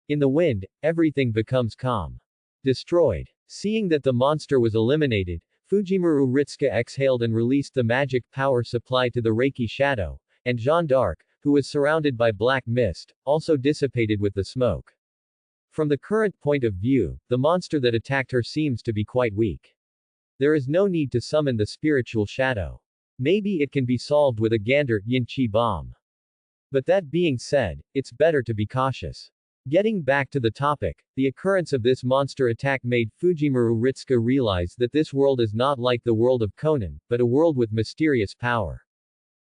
In the wind, everything becomes calm. Destroyed. Seeing that the monster was eliminated, Fujimaru Ritsuka exhaled and released the magic power supply to the Reiki shadow, and Jeanne d'Arc, who was surrounded by black mist, also dissipated with the smoke. From the current point of view, the monster that attacked her seems to be quite weak. There is no need to summon the spiritual shadow. Maybe it can be solved with a Gander Yin-Chi bomb. But that being said, it's better to be cautious. Getting back to the topic, the occurrence of this monster attack made Fujimaru Ritsuka realize that this world is not like the world of Conan, but a world with mysterious power.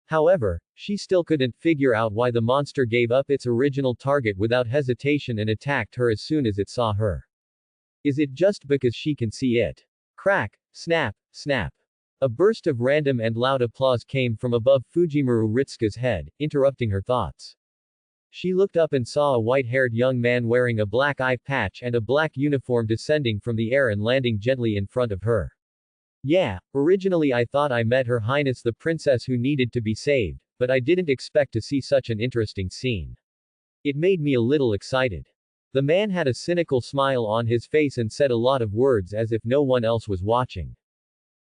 However, she still couldn't figure out why the monster gave up its original target without hesitation and attacked her as soon as it saw her. Is it just because she can see it? Crack, snap, snap. A burst of random and loud applause came from above Fujimaru Ritsuka's head, interrupting her thoughts. She looked up and saw a white-haired young man wearing a black eye patch and a black uniform descending from the air and landing gently in front of her. Yeah, originally I thought I met Her Highness the princess who needed to be saved, but I didn't expect to see such an interesting scene. It made me a little excited. The man had a cynical smile on his face and said a lot of words as if no one else was watching.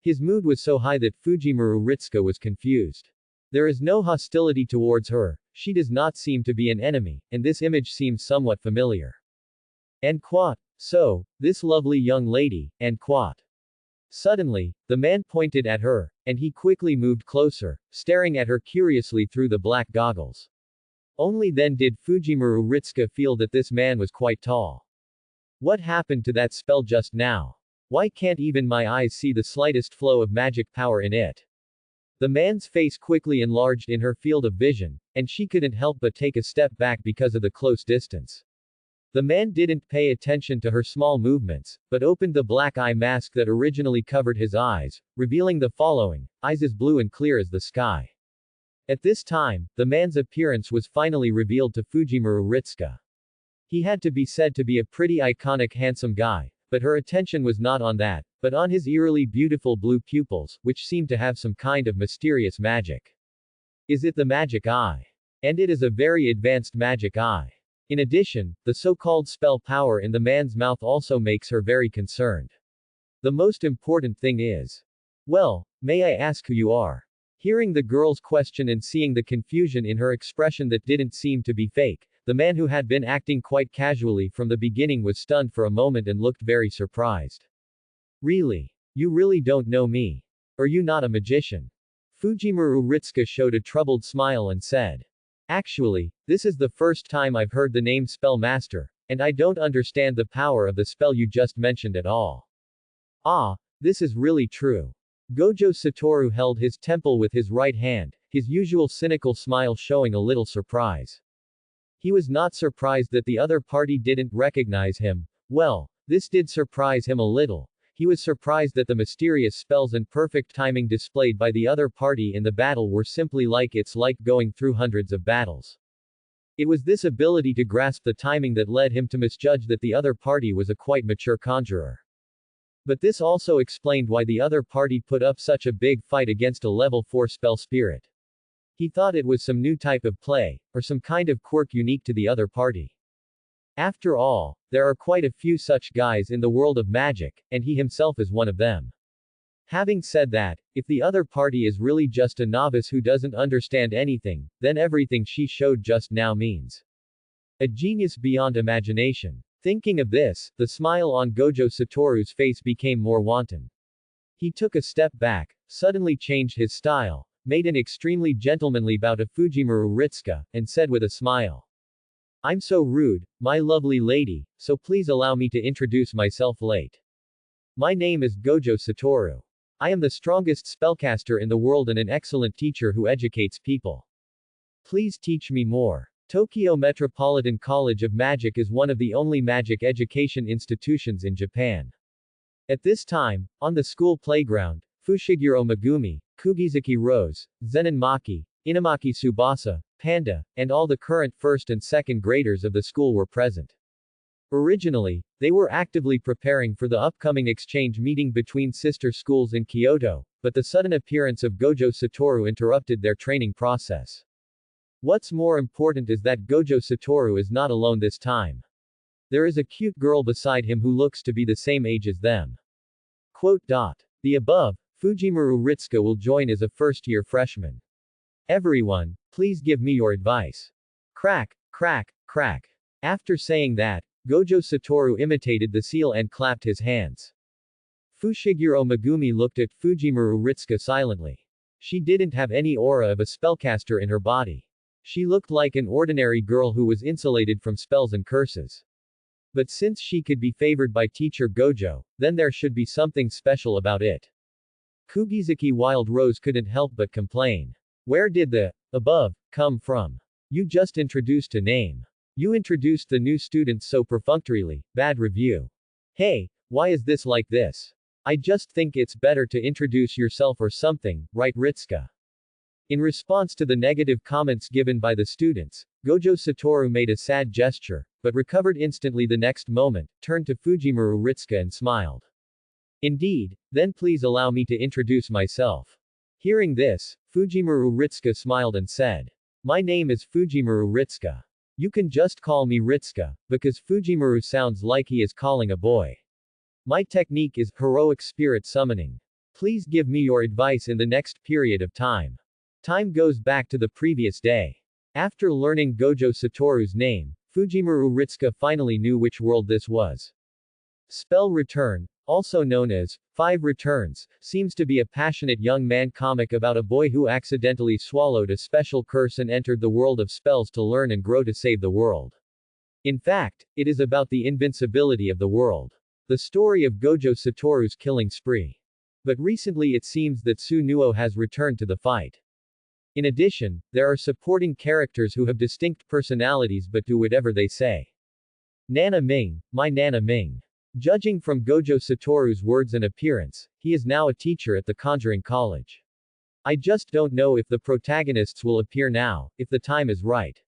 His mood was so high that Fujimaru Ritsuka was confused. There is no hostility towards her, she does not seem to be an enemy, and this image seems somewhat familiar. And quote. So, this lovely young lady, and quote. Suddenly, the man pointed at her, and he quickly moved closer, staring at her curiously through the black goggles. Only then did Fujimaru Ritsuka feel that this man was quite tall. What happened to that spell just now? Why can't even my eyes see the slightest flow of magic power in it? The man's face quickly enlarged in her field of vision, and she couldn't help but take a step back because of the close distance. The man didn't pay attention to her small movements, but opened the black eye mask that originally covered his eyes, revealing the following, eyes as blue and clear as the sky. At this time, the man's appearance was finally revealed to Fujimaru Ritsuka. He had to be said to be a pretty iconic handsome guy, but her attention was not on that, but on his eerily beautiful blue pupils, which seemed to have some kind of mysterious magic. Is it the magic eye? And it is a very advanced magic eye. In addition, the so-called spell power in the man's mouth also makes her very concerned. The most important thing is, well, may I ask who you are? Hearing the girl's question and seeing the confusion in her expression that didn't seem to be fake, the man who had been acting quite casually from the beginning was stunned for a moment and looked very surprised. Really? You really don't know me? Are you not a magician? Fujimaru Ritsuka showed a troubled smile and said. Actually, this is the first time I've heard the name Spell Master, and I don't understand the power of the spell you just mentioned at all. Ah, this is really true. Gojo Satoru held his temple with his right hand, his usual cynical smile showing a little surprise. He was not surprised that the other party didn't recognize him. Well, this did surprise him a little. He was surprised that the mysterious spells and perfect timing displayed by the other party in the battle were simply like it's like going through hundreds of battles. It was this ability to grasp the timing that led him to misjudge that the other party was a quite mature conjurer. But this also explained why the other party put up such a big fight against a level 4 spell spirit. He thought it was some new type of play, or some kind of quirk unique to the other party. After all, there are quite a few such guys in the world of magic, and he himself is one of them. Having said that, if the other party is really just a novice who doesn't understand anything, then everything she showed just now means a genius beyond imagination. Thinking of this, the smile on Gojo Satoru's face became more wanton. He took a step back, suddenly changed his style, made an extremely gentlemanly bow to Fujimaru Ritsuka, and said with a smile. I'm so rude, my lovely lady, so please allow me to introduce myself late. My name is Gojo Satoru. I am the strongest spellcaster in the world and an excellent teacher who educates people. Please teach me more. Tokyo Metropolitan College of Magic is one of the only magic education institutions in Japan. At this time, on the school playground, Fushiguro Megumi, Kugizuki Rose, Zenin Maki, Inamaki Tsubasa, Panda, and all the current first and second graders of the school were present. Originally, they were actively preparing for the upcoming exchange meeting between sister schools in Kyoto, but the sudden appearance of Gojo Satoru interrupted their training process. What's more important is that Gojo Satoru is not alone this time. There is a cute girl beside him who looks to be the same age as them. Quote. The above, Fujimaru Ritsuka will join as a first-year freshman. Everyone, please give me your advice. Crack, crack, crack. After saying that, Gojo Satoru imitated the seal and clapped his hands. Fushiguro Megumi looked at Fujimaru Ritsuka silently. She didn't have any aura of a spellcaster in her body. She looked like an ordinary girl who was insulated from spells and curses. But since she could be favored by teacher Gojo, then there should be something special about it. Kugisaki Wild Rose couldn't help but complain. Where did the above come from? You just introduced a name. You introduced the new students so perfunctorily, bad review. Hey, why is this like this? I just think it's better to introduce yourself or something, right Ritsuka? In response to the negative comments given by the students, Gojo Satoru made a sad gesture, but recovered instantly the next moment, turned to Fujimaru Ritsuka and smiled. Indeed, then please allow me to introduce myself. Hearing this, Fujimaru Ritsuka smiled and said, my name is Fujimaru Ritsuka. You can just call me Ritsuka, because Fujimaru sounds like he is calling a boy. My technique is heroic spirit summoning. Please give me your advice in the next period of time. Time goes back to the previous day. After learning Gojo Satoru's name, Fujimaru Ritsuka finally knew which world this was. Spell Return, also known as Five Returns, seems to be a passionate young man comic about a boy who accidentally swallowed a special curse and entered the world of spells to learn and grow to save the world. In fact, it is about the invincibility of the world. The story of Gojo Satoru's killing spree. But recently it seems that Sunuo has returned to the fight. In addition, there are supporting characters who have distinct personalities but do whatever they say. Nana Ming, my Nana Ming. Judging from Gojo Satoru's words and appearance, he is now a teacher at the Conjuring College. I just don't know if the protagonists will appear now, if the time is right.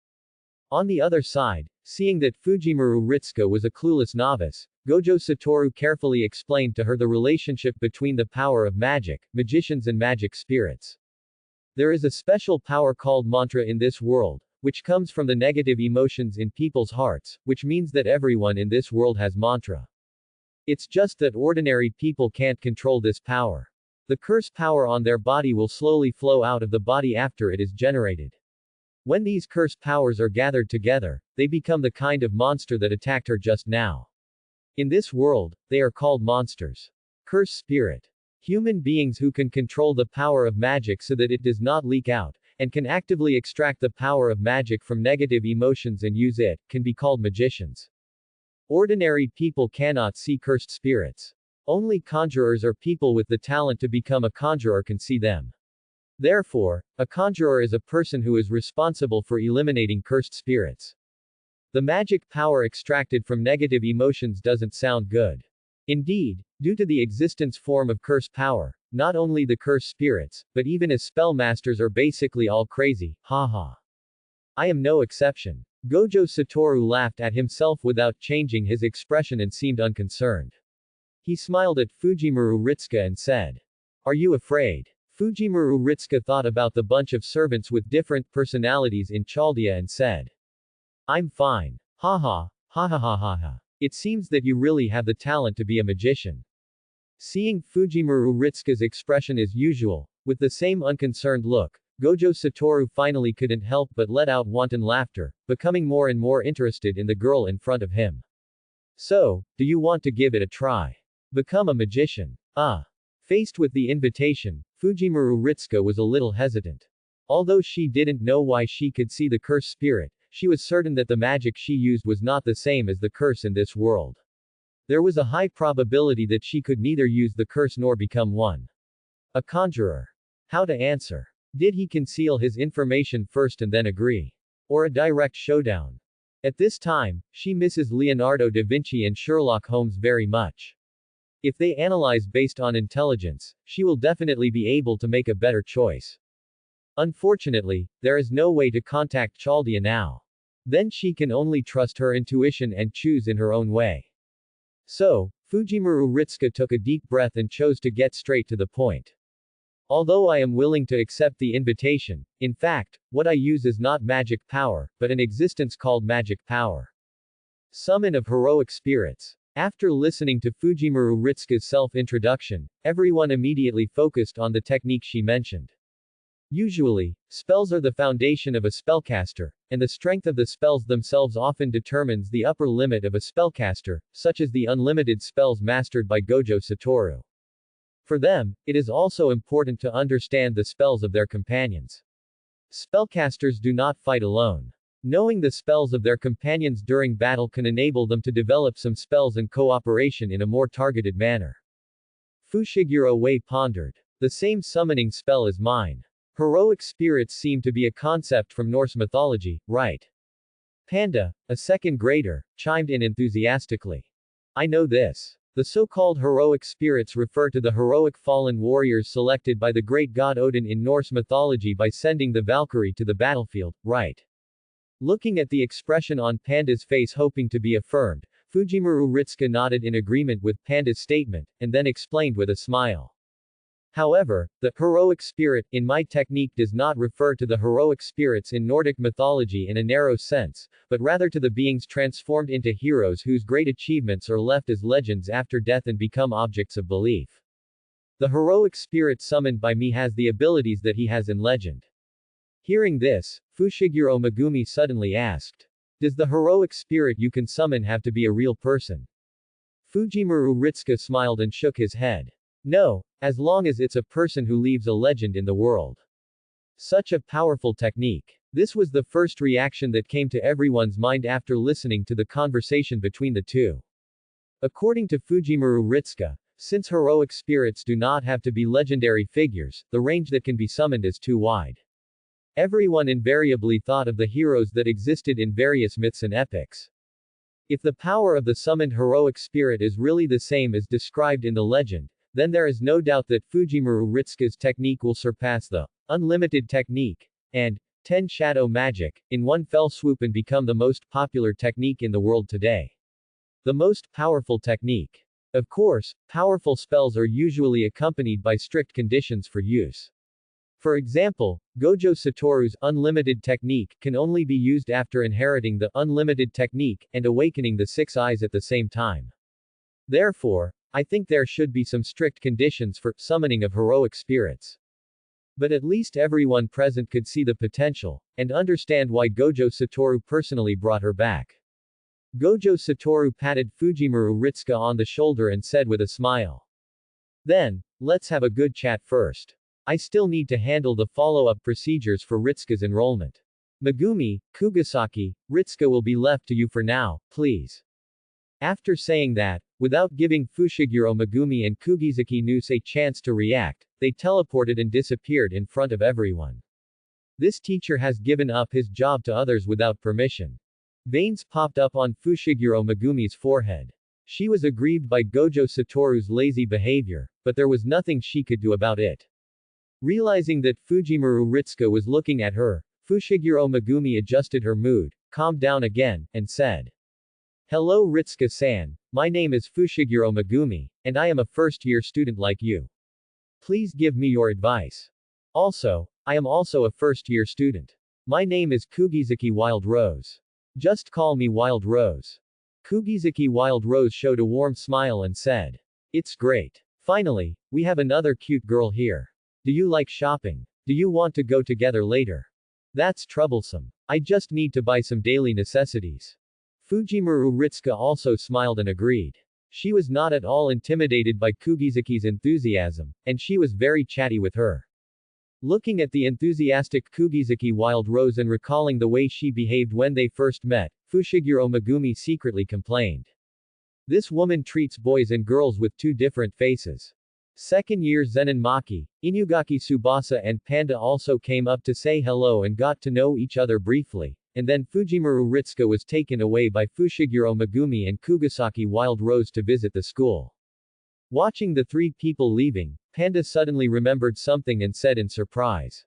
On the other side, seeing that Fujimaru Ritsuka was a clueless novice, Gojo Satoru carefully explained to her the relationship between the power of magic, magicians and magic spirits. There is a special power called mantra in this world, which comes from the negative emotions in people's hearts, which means that everyone in this world has mantra. It's just that ordinary people can't control this power. The curse power on their body will slowly flow out of the body after it is generated. When these curse powers are gathered together, they become the kind of monster that attacked her just now. In this world, they are called monsters. Curse spirit. Human beings who can control the power of magic so that it does not leak out, and can actively extract the power of magic from negative emotions and use it, can be called magicians. Ordinary people cannot see cursed spirits. Only conjurers or people with the talent to become a conjurer can see them. Therefore, a conjurer is a person who is responsible for eliminating cursed spirits. The magic power extracted from negative emotions doesn't sound good. Indeed, due to the existence form of curse power, not only the curse spirits, but even as spellmasters are basically all crazy, haha. I am no exception. Gojo Satoru laughed at himself without changing his expression and seemed unconcerned. He smiled at Fujimaru Ritsuka and said, are you afraid? Fujimaru Ritsuka thought about the bunch of servants with different personalities in Chaldea and said, I'm fine. Haha, ha ha ha ha ha. It seems that you really have the talent to be a magician. Seeing Fujimaru Ritsuka's expression as usual, with the same unconcerned look, Gojo Satoru finally couldn't help but let out wanton laughter, becoming more and more interested in the girl in front of him. So, do you want to give it a try? Become a magician? Faced with the invitation, Fujimaru Ritsuka was a little hesitant. Although she didn't know why she could see the curse spirit, she was certain that the magic she used was not the same as the curse in this world. There was a high probability that she could neither use the curse nor become one. A conjurer. How to answer? Did he conceal his information first and then agree? Or a direct showdown? At this time, she misses Leonardo da Vinci and Sherlock Holmes very much. If they analyze based on intelligence, she will definitely be able to make a better choice. Unfortunately, there is no way to contact Chaldea now. Then she can only trust her intuition and choose in her own way. So, Fujimaru Ritsuka took a deep breath and chose to get straight to the point. Although I am willing to accept the invitation, in fact, what I use is not magic power, but an existence called magic power. Summon of heroic spirits. After listening to Fujimaru Ritsuka's self-introduction, everyone immediately focused on the technique she mentioned. Usually, spells are the foundation of a spellcaster, and the strength of the spells themselves often determines the upper limit of a spellcaster, such as the unlimited spells mastered by Gojo Satoru. For them, it is also important to understand the spells of their companions. Spellcasters do not fight alone. Knowing the spells of their companions during battle can enable them to develop some spells and cooperation in a more targeted manner. Fushiguro Wei pondered. The same summoning spell as mine. Heroic spirits seem to be a concept from Norse mythology, right? Panda, a second grader, chimed in enthusiastically. I know this. The so-called heroic spirits refer to the heroic fallen warriors selected by the great god Odin in Norse mythology by sending the Valkyrie to the battlefield, right? Looking at the expression on Panda's face hoping to be affirmed, Fujimaru Ritsuka nodded in agreement with Panda's statement, and then explained with a smile. However, the heroic spirit in my technique does not refer to the heroic spirits in Nordic mythology in a narrow sense, but rather to the beings transformed into heroes whose great achievements are left as legends after death and become objects of belief. The heroic spirit summoned by me has the abilities that he has in legend. Hearing this, Fushiguro Megumi suddenly asked. Does the heroic spirit you can summon have to be a real person? Fujimaru Ritsuka smiled and shook his head. No, as long as it's a person who leaves a legend in the world. Such a powerful technique. This was the first reaction that came to everyone's mind after listening to the conversation between the two. According to Fujimaru Ritsuka, since heroic spirits do not have to be legendary figures, the range that can be summoned is too wide. Everyone invariably thought of the heroes that existed in various myths and epics. If the power of the summoned heroic spirit is really the same as described in the legend, then there is no doubt that Fujimaru Ritsuka's technique will surpass the unlimited technique and 10 shadow magic in one fell swoop and become the most popular technique in the world today. The most powerful technique. Of course, powerful spells are usually accompanied by strict conditions for use. For example, Gojo Satoru's unlimited technique can only be used after inheriting the unlimited technique and awakening the six eyes at the same time. Therefore, I think there should be some strict conditions for summoning of heroic spirits. But at least everyone present could see the potential and understand why Gojo Satoru personally brought her back. Gojo Satoru patted Fujimaru Ritsuka on the shoulder and said with a smile. Then, let's have a good chat first. I still need to handle the follow-up procedures for Ritsuka's enrollment. Megumi, Kugisaki, Ritsuka will be left to you for now, please. After saying that, without giving Fushiguro Megumi and Kugisaki Nuse a chance to react, they teleported and disappeared in front of everyone. This teacher has given up his job to others without permission. Veins popped up on Fushiguro Megumi's forehead. She was aggrieved by Gojo Satoru's lazy behavior, but there was nothing she could do about it. Realizing that Fujimaru Ritsuka was looking at her, Fushiguro Megumi adjusted her mood, calmed down again, and said. Hello Ritsuka-san, my name is Fushiguro Megumi, and I am a first-year student like you. Please give me your advice. Also, I am also a first-year student. My name is Kugisaki Wild Rose. Just call me Wild Rose. Kugisaki Wild Rose showed a warm smile and said. It's great. Finally, we have another cute girl here. Do you like shopping? Do you want to go together later? That's troublesome. I just need to buy some daily necessities. Fujimaru Ritsuka also smiled and agreed. She was not at all intimidated by Kugisaki's enthusiasm, and she was very chatty with her. Looking at the enthusiastic Kugisaki Wild Rose and recalling the way she behaved when they first met, Fushiguro Megumi secretly complained. This woman treats boys and girls with two different faces. Second year Zenin Maki, Inugaki Tsubasa and Panda also came up to say hello and got to know each other briefly, and then Fujimaru Ritsuka was taken away by Fushiguro Megumi and Kugisaki Wild Rose to visit the school. Watching the three people leaving, Panda suddenly remembered something and said in surprise.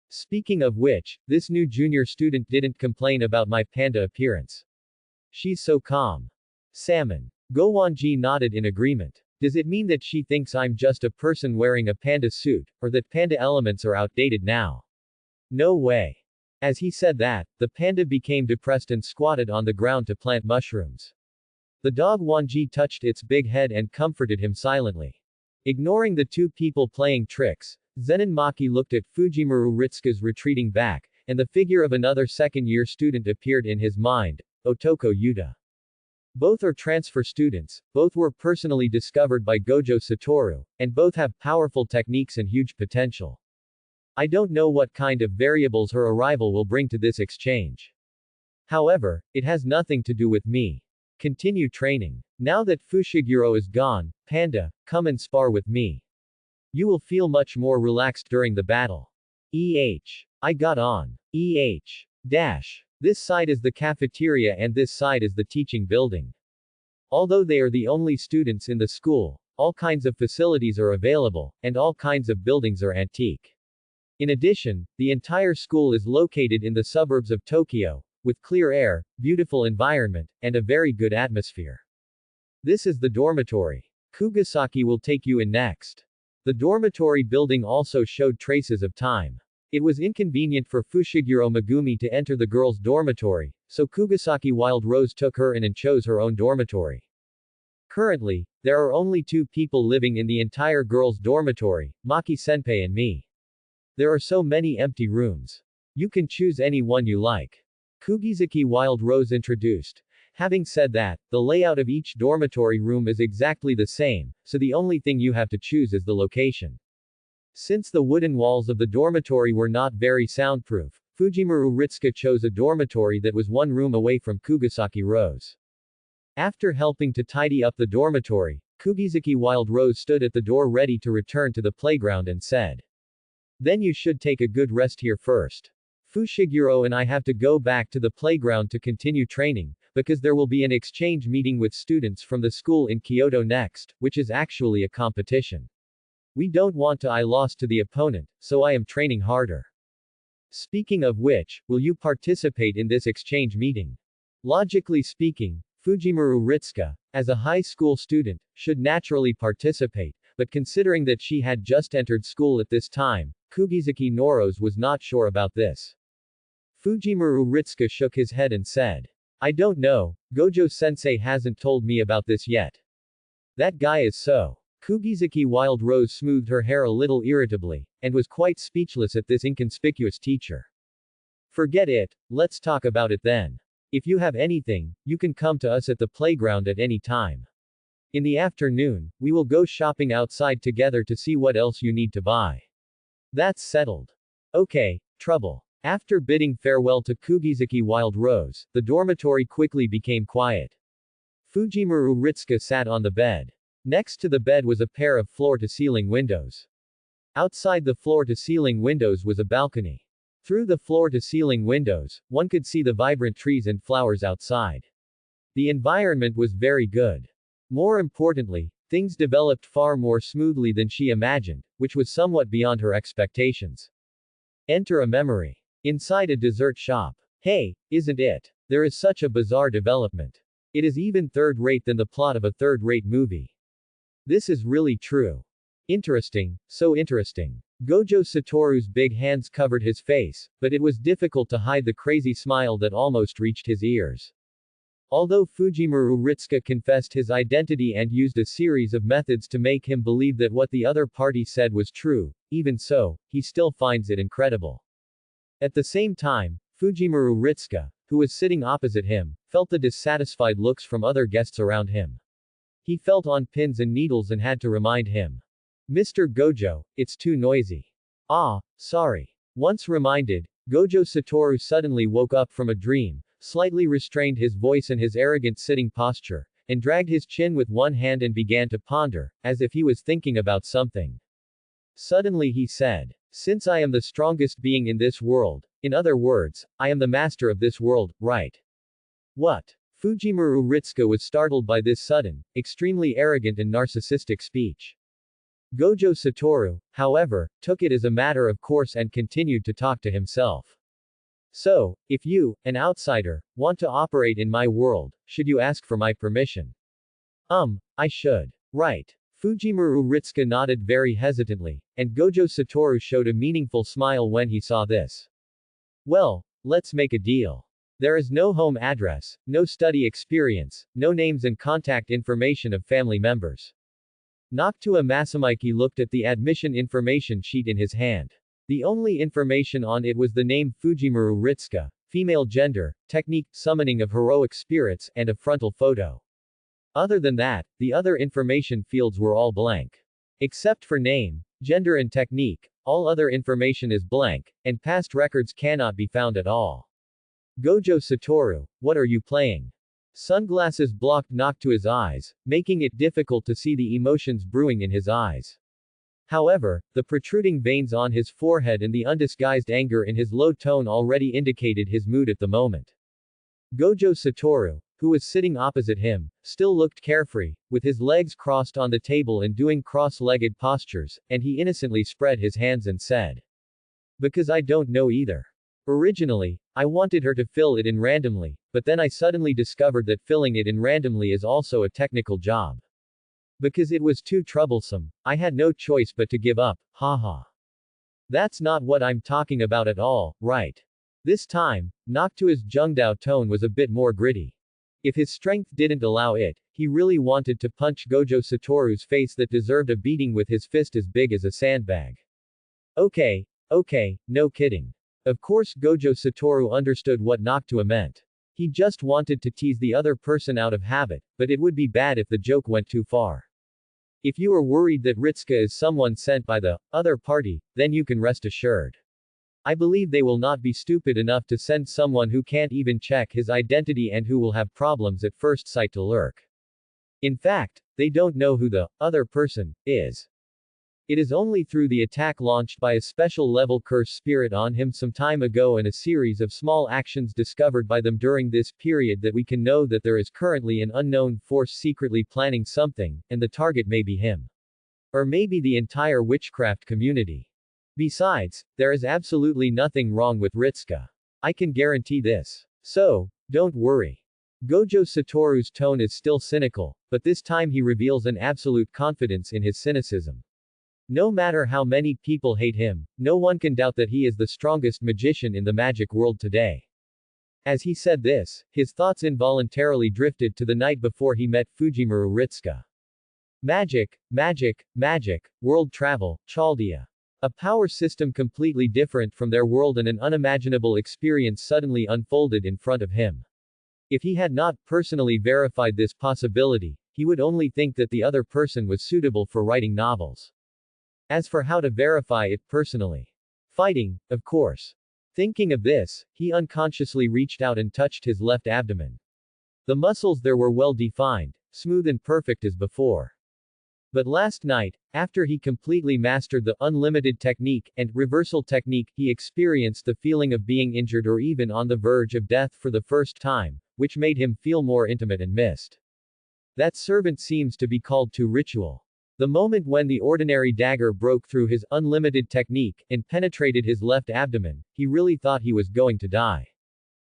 Speaking of which, this new junior student didn't complain about my panda appearance. She's so calm. Salmon. Gowanji nodded in agreement. Does it mean that she thinks I'm just a person wearing a panda suit, or that panda elements are outdated now? No way. As he said that, the panda became depressed and squatted on the ground to plant mushrooms. The dog Wanji touched its big head and comforted him silently. Ignoring the two people playing tricks, Zenin Maki looked at Fujimaru Ritsuka's retreating back, and the figure of another second-year student appeared in his mind, Otoko Yuta. Both are transfer students, both were personally discovered by Gojo Satoru, and both have powerful techniques and huge potential. I don't know what kind of variables her arrival will bring to this exchange. However, it has nothing to do with me. Continue training. Now that Fushiguro is gone, Panda, come and spar with me. You will feel much more relaxed during the battle. I got on. This side is the cafeteria and this side is the teaching building. Although they are the only students in the school, all kinds of facilities are available, and all kinds of buildings are antique. In addition, the entire school is located in the suburbs of Tokyo, with clear air, beautiful environment, and a very good atmosphere. This is the dormitory. Kugasaki will take you in next. The dormitory building also showed traces of time. It was inconvenient for Fushiguro Megumi to enter the girls' dormitory, so Kugasaki Wild Rose took her in and chose her own dormitory. Currently, there are only 2 people living in the entire girls' dormitory, Maki-senpai and me. There are so many empty rooms. You can choose any one you like. Kugisaki Wild Rose introduced. Having said that, the layout of each dormitory room is exactly the same, so the only thing you have to choose is the location. Since the wooden walls of the dormitory were not very soundproof, Fujimaru Ritsuka chose a dormitory that was 1 room away from Kugasaki Rose. After helping to tidy up the dormitory, Kugisaki Wild Rose stood at the door ready to return to the playground and said, "Then you should take a good rest here first. Fushiguro and I have to go back to the playground to continue training, because there will be an exchange meeting with students from the school in Kyoto next, which is actually a competition. We don't want to lost to the opponent, so I am training harder. Speaking of which, will you participate in this exchange meeting?" Logically speaking, Fujimaru Ritsuka, as a high school student, should naturally participate, but considering that she had just entered school at this time, Kugisaki Noros was not sure about this. Fujimaru Ritsuka shook his head and said, "I don't know, Gojo-sensei hasn't told me about this yet." That guy is so. Kugisaki Wild Rose smoothed her hair a little irritably, and was quite speechless at this inconspicuous teacher. "Forget it, let's talk about it then. If you have anything, you can come to us at the playground at any time. In the afternoon, we will go shopping outside together to see what else you need to buy." That's settled. Okay, trouble. After bidding farewell to Kugisaki Wild Rose, the dormitory quickly became quiet. Fujimaru Ritsuka sat on the bed. Next to the bed was a pair of floor-to-ceiling windows. Outside the floor-to-ceiling windows was a balcony. Through the floor-to-ceiling windows, one could see the vibrant trees and flowers outside. The environment was very good. More importantly, things developed far more smoothly than she imagined, which was somewhat beyond her expectations. Enter a memory. Inside a dessert shop. Hey, isn't it? There is such a bizarre development. It is even third-rate than the plot of a third-rate movie. This is really true. Interesting, so interesting. Gojo Satoru's big hands covered his face, but it was difficult to hide the crazy smile that almost reached his ears. Although Fujimaru Ritsuka confessed his identity and used a series of methods to make him believe that what the other party said was true, even so, he still finds it incredible. At the same time, Fujimaru Ritsuka, who was sitting opposite him, felt the dissatisfied looks from other guests around him. He felt on pins and needles and had to remind him. "Mr. Gojo, it's too noisy." "Ah, sorry." Once reminded, Gojo Satoru suddenly woke up from a dream, slightly restrained his voice and his arrogant sitting posture, and dragged his chin with one hand and began to ponder, as if he was thinking about something. Suddenly he said, "Since I am the strongest being in this world, in other words, I am the master of this world, right?" "What?" Fujimaru Ritsuka was startled by this sudden, extremely arrogant and narcissistic speech. Gojo Satoru, however, took it as a matter of course and continued to talk to himself. "So, if you, an outsider, want to operate in my world, should you ask for my permission?" I should. Right. Fujimaru Ritsuka nodded very hesitantly, and Gojo Satoru showed a meaningful smile when he saw this. "Well, let's make a deal. There is no home address, no study experience, no names and contact information of family members." Noctua Masamichi looked at the admission information sheet in his hand. The only information on it was the name Fujimaru Ritsuka, female gender, technique, summoning of heroic spirits, and a frontal photo. Other than that, the other information fields were all blank. Except for name, gender and technique, all other information is blank, and past records cannot be found at all. Gojo Satoru, what are you playing? Sunglasses blocked Noctua's eyes, making it difficult to see the emotions brewing in his eyes. However, the protruding veins on his forehead and the undisguised anger in his low tone already indicated his mood at the moment. Gojo Satoru, who was sitting opposite him, still looked carefree, with his legs crossed on the table and doing cross-legged postures, and he innocently spread his hands and said, "Because I don't know either. Originally, I wanted her to fill it in randomly, but then I suddenly discovered that filling it in randomly is also a technical job. Because it was too troublesome, I had no choice but to give up, haha. That's not what I'm talking about at all, right?" This time, Noctua's Jungdao tone was a bit more gritty. If his strength didn't allow it, he really wanted to punch Gojo Satoru's face that deserved a beating with his fist as big as a sandbag. Okay, no kidding. Of course Gojo Satoru understood what Noctua meant. He just wanted to tease the other person out of habit, but it would be bad if the joke went too far. If you are worried that Ritsuka is someone sent by the other party, then you can rest assured. I believe they will not be stupid enough to send someone who can't even check his identity and who will have problems at first sight to lurk. In fact, they don't know who the other person is. It is only through the attack launched by a special level curse spirit on him some time ago and a series of small actions discovered by them during this period that we can know that there is currently an unknown force secretly planning something, and the target may be him. Or maybe the entire witchcraft community. Besides, there is absolutely nothing wrong with Ritsuka. I can guarantee this. So, don't worry. Gojo Satoru's tone is still cynical, but this time he reveals an absolute confidence in his cynicism. No matter how many people hate him, no one can doubt that he is the strongest magician in the magic world today. As he said this, his thoughts involuntarily drifted to the night before he met Fujimaru Ritsuka. Magic, world travel, Chaldea. A power system completely different from their world and an unimaginable experience suddenly unfolded in front of him. If he had not personally verified this possibility, he would only think that the other person was suitable for writing novels. As for how to verify it personally, fighting, of course. Thinking of this, he unconsciously reached out and touched his left abdomen. The muscles there were well defined, smooth and perfect as before. But last night, after he completely mastered the unlimited technique and reversal technique, he experienced the feeling of being injured or even on the verge of death for the first time, which made him feel more intimate and missed. That servant seems to be called to ritual. The moment when the ordinary dagger broke through his unlimited technique and penetrated his left abdomen, he really thought he was going to die.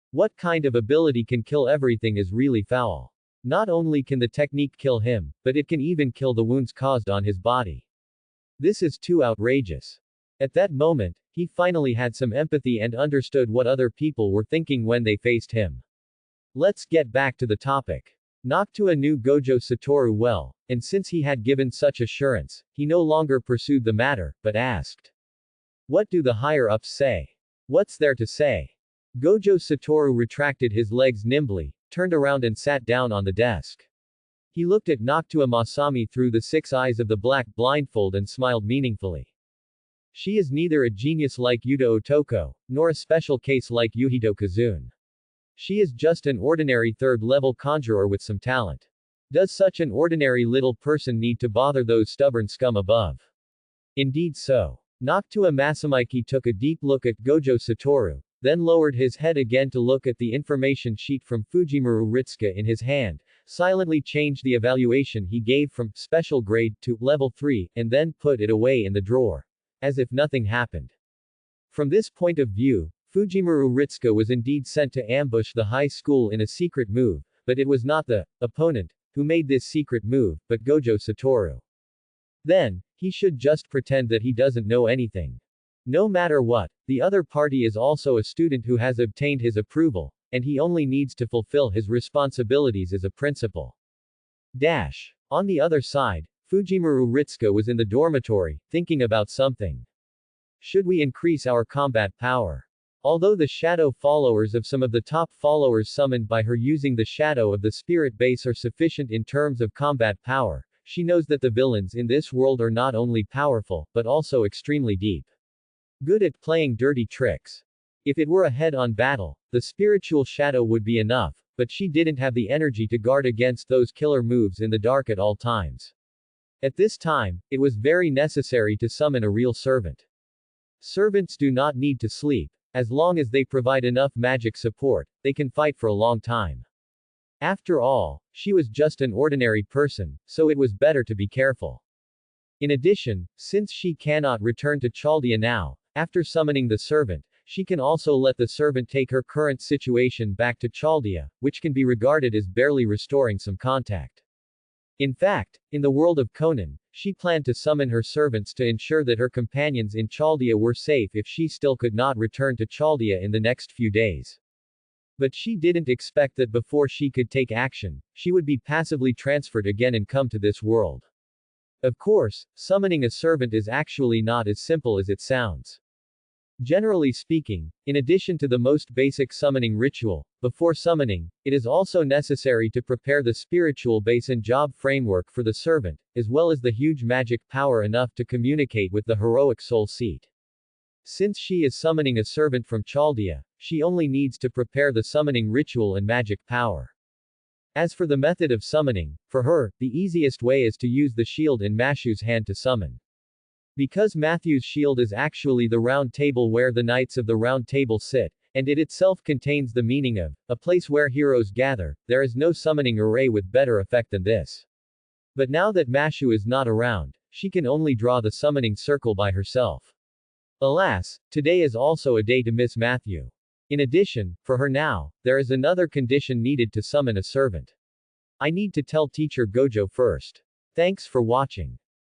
What kind of ability can kill everything is really foul. Not only can the technique kill him, but it can even kill the wounds caused on his body. This is too outrageous. At that moment, he finally had some empathy and understood what other people were thinking when they faced him. Let's get back to the topic. Noctua knew Gojo Satoru well, and since he had given such assurance, he no longer pursued the matter, but asked, "What do the higher-ups say? What's there to say?" Gojo Satoru retracted his legs nimbly, turned around and sat down on the desk. He looked at Noctua Masami through the 6 eyes of the black blindfold and smiled meaningfully. She is neither a genius like Yuta Otoko, nor a special case like Yuhito Kazun. She is just an ordinary third-level conjurer with some talent. Does such an ordinary little person need to bother those stubborn scum above? Indeed so. Noctua Masamaiki took a deep look at Gojo Satoru, then lowered his head again to look at the information sheet from Fujimaru Ritsuka in his hand, silently changed the evaluation he gave from special grade to level 3, and then put it away in the drawer. As if nothing happened. From this point of view, Fujimaru Ritsuka was indeed sent to ambush the high school in a secret move, but it was not the opponent who made this secret move, but Gojo Satoru. Then, he should just pretend that he doesn't know anything. No matter what, the other party is also a student who has obtained his approval, and he only needs to fulfill his responsibilities as a principal. On the other side, Fujimaru Ritsuka was in the dormitory, thinking about something. Should we increase our combat power? Although the shadow followers of some of the top followers summoned by her using the shadow of the spirit base are sufficient in terms of combat power, she knows that the villains in this world are not only powerful, but also extremely deep. Good at playing dirty tricks. If it were a head-on battle, the spiritual shadow would be enough, but she didn't have the energy to guard against those killer moves in the dark at all times. At this time, it was very necessary to summon a real servant. Servants do not need to sleep. As long as they provide enough magic support, they can fight for a long time. After all, she was just an ordinary person, so it was better to be careful. In addition, since she cannot return to Chaldea now, after summoning the servant, she can also let the servant take her current situation back to Chaldea, which can be regarded as barely restoring some contact. In fact, in the world of Conan, she planned to summon her servants to ensure that her companions in Chaldea were safe if she still could not return to Chaldea in the next few days. But she didn't expect that before she could take action, she would be passively transferred again and come to this world. Of course, summoning a servant is actually not as simple as it sounds. Generally speaking, in addition to the most basic summoning ritual, before summoning, it is also necessary to prepare the spiritual base and job framework for the servant, as well as the huge magic power enough to communicate with the heroic soul seat. Since she is summoning a servant from Chaldea, she only needs to prepare the summoning ritual and magic power. As for the method of summoning, for her, the easiest way is to use the shield in Mashu's hand to summon. Because Matthew's shield is actually the round table where the knights of the round table sit, and it itself contains the meaning of a place where heroes gather, there is no summoning array with better effect than this. But now that Mashu is not around, she can only draw the summoning circle by herself. Alas, today is also a day to miss Matthew. In addition, for her now, there is another condition needed to summon a servant. I need to tell teacher Gojo first. Thanks for watching.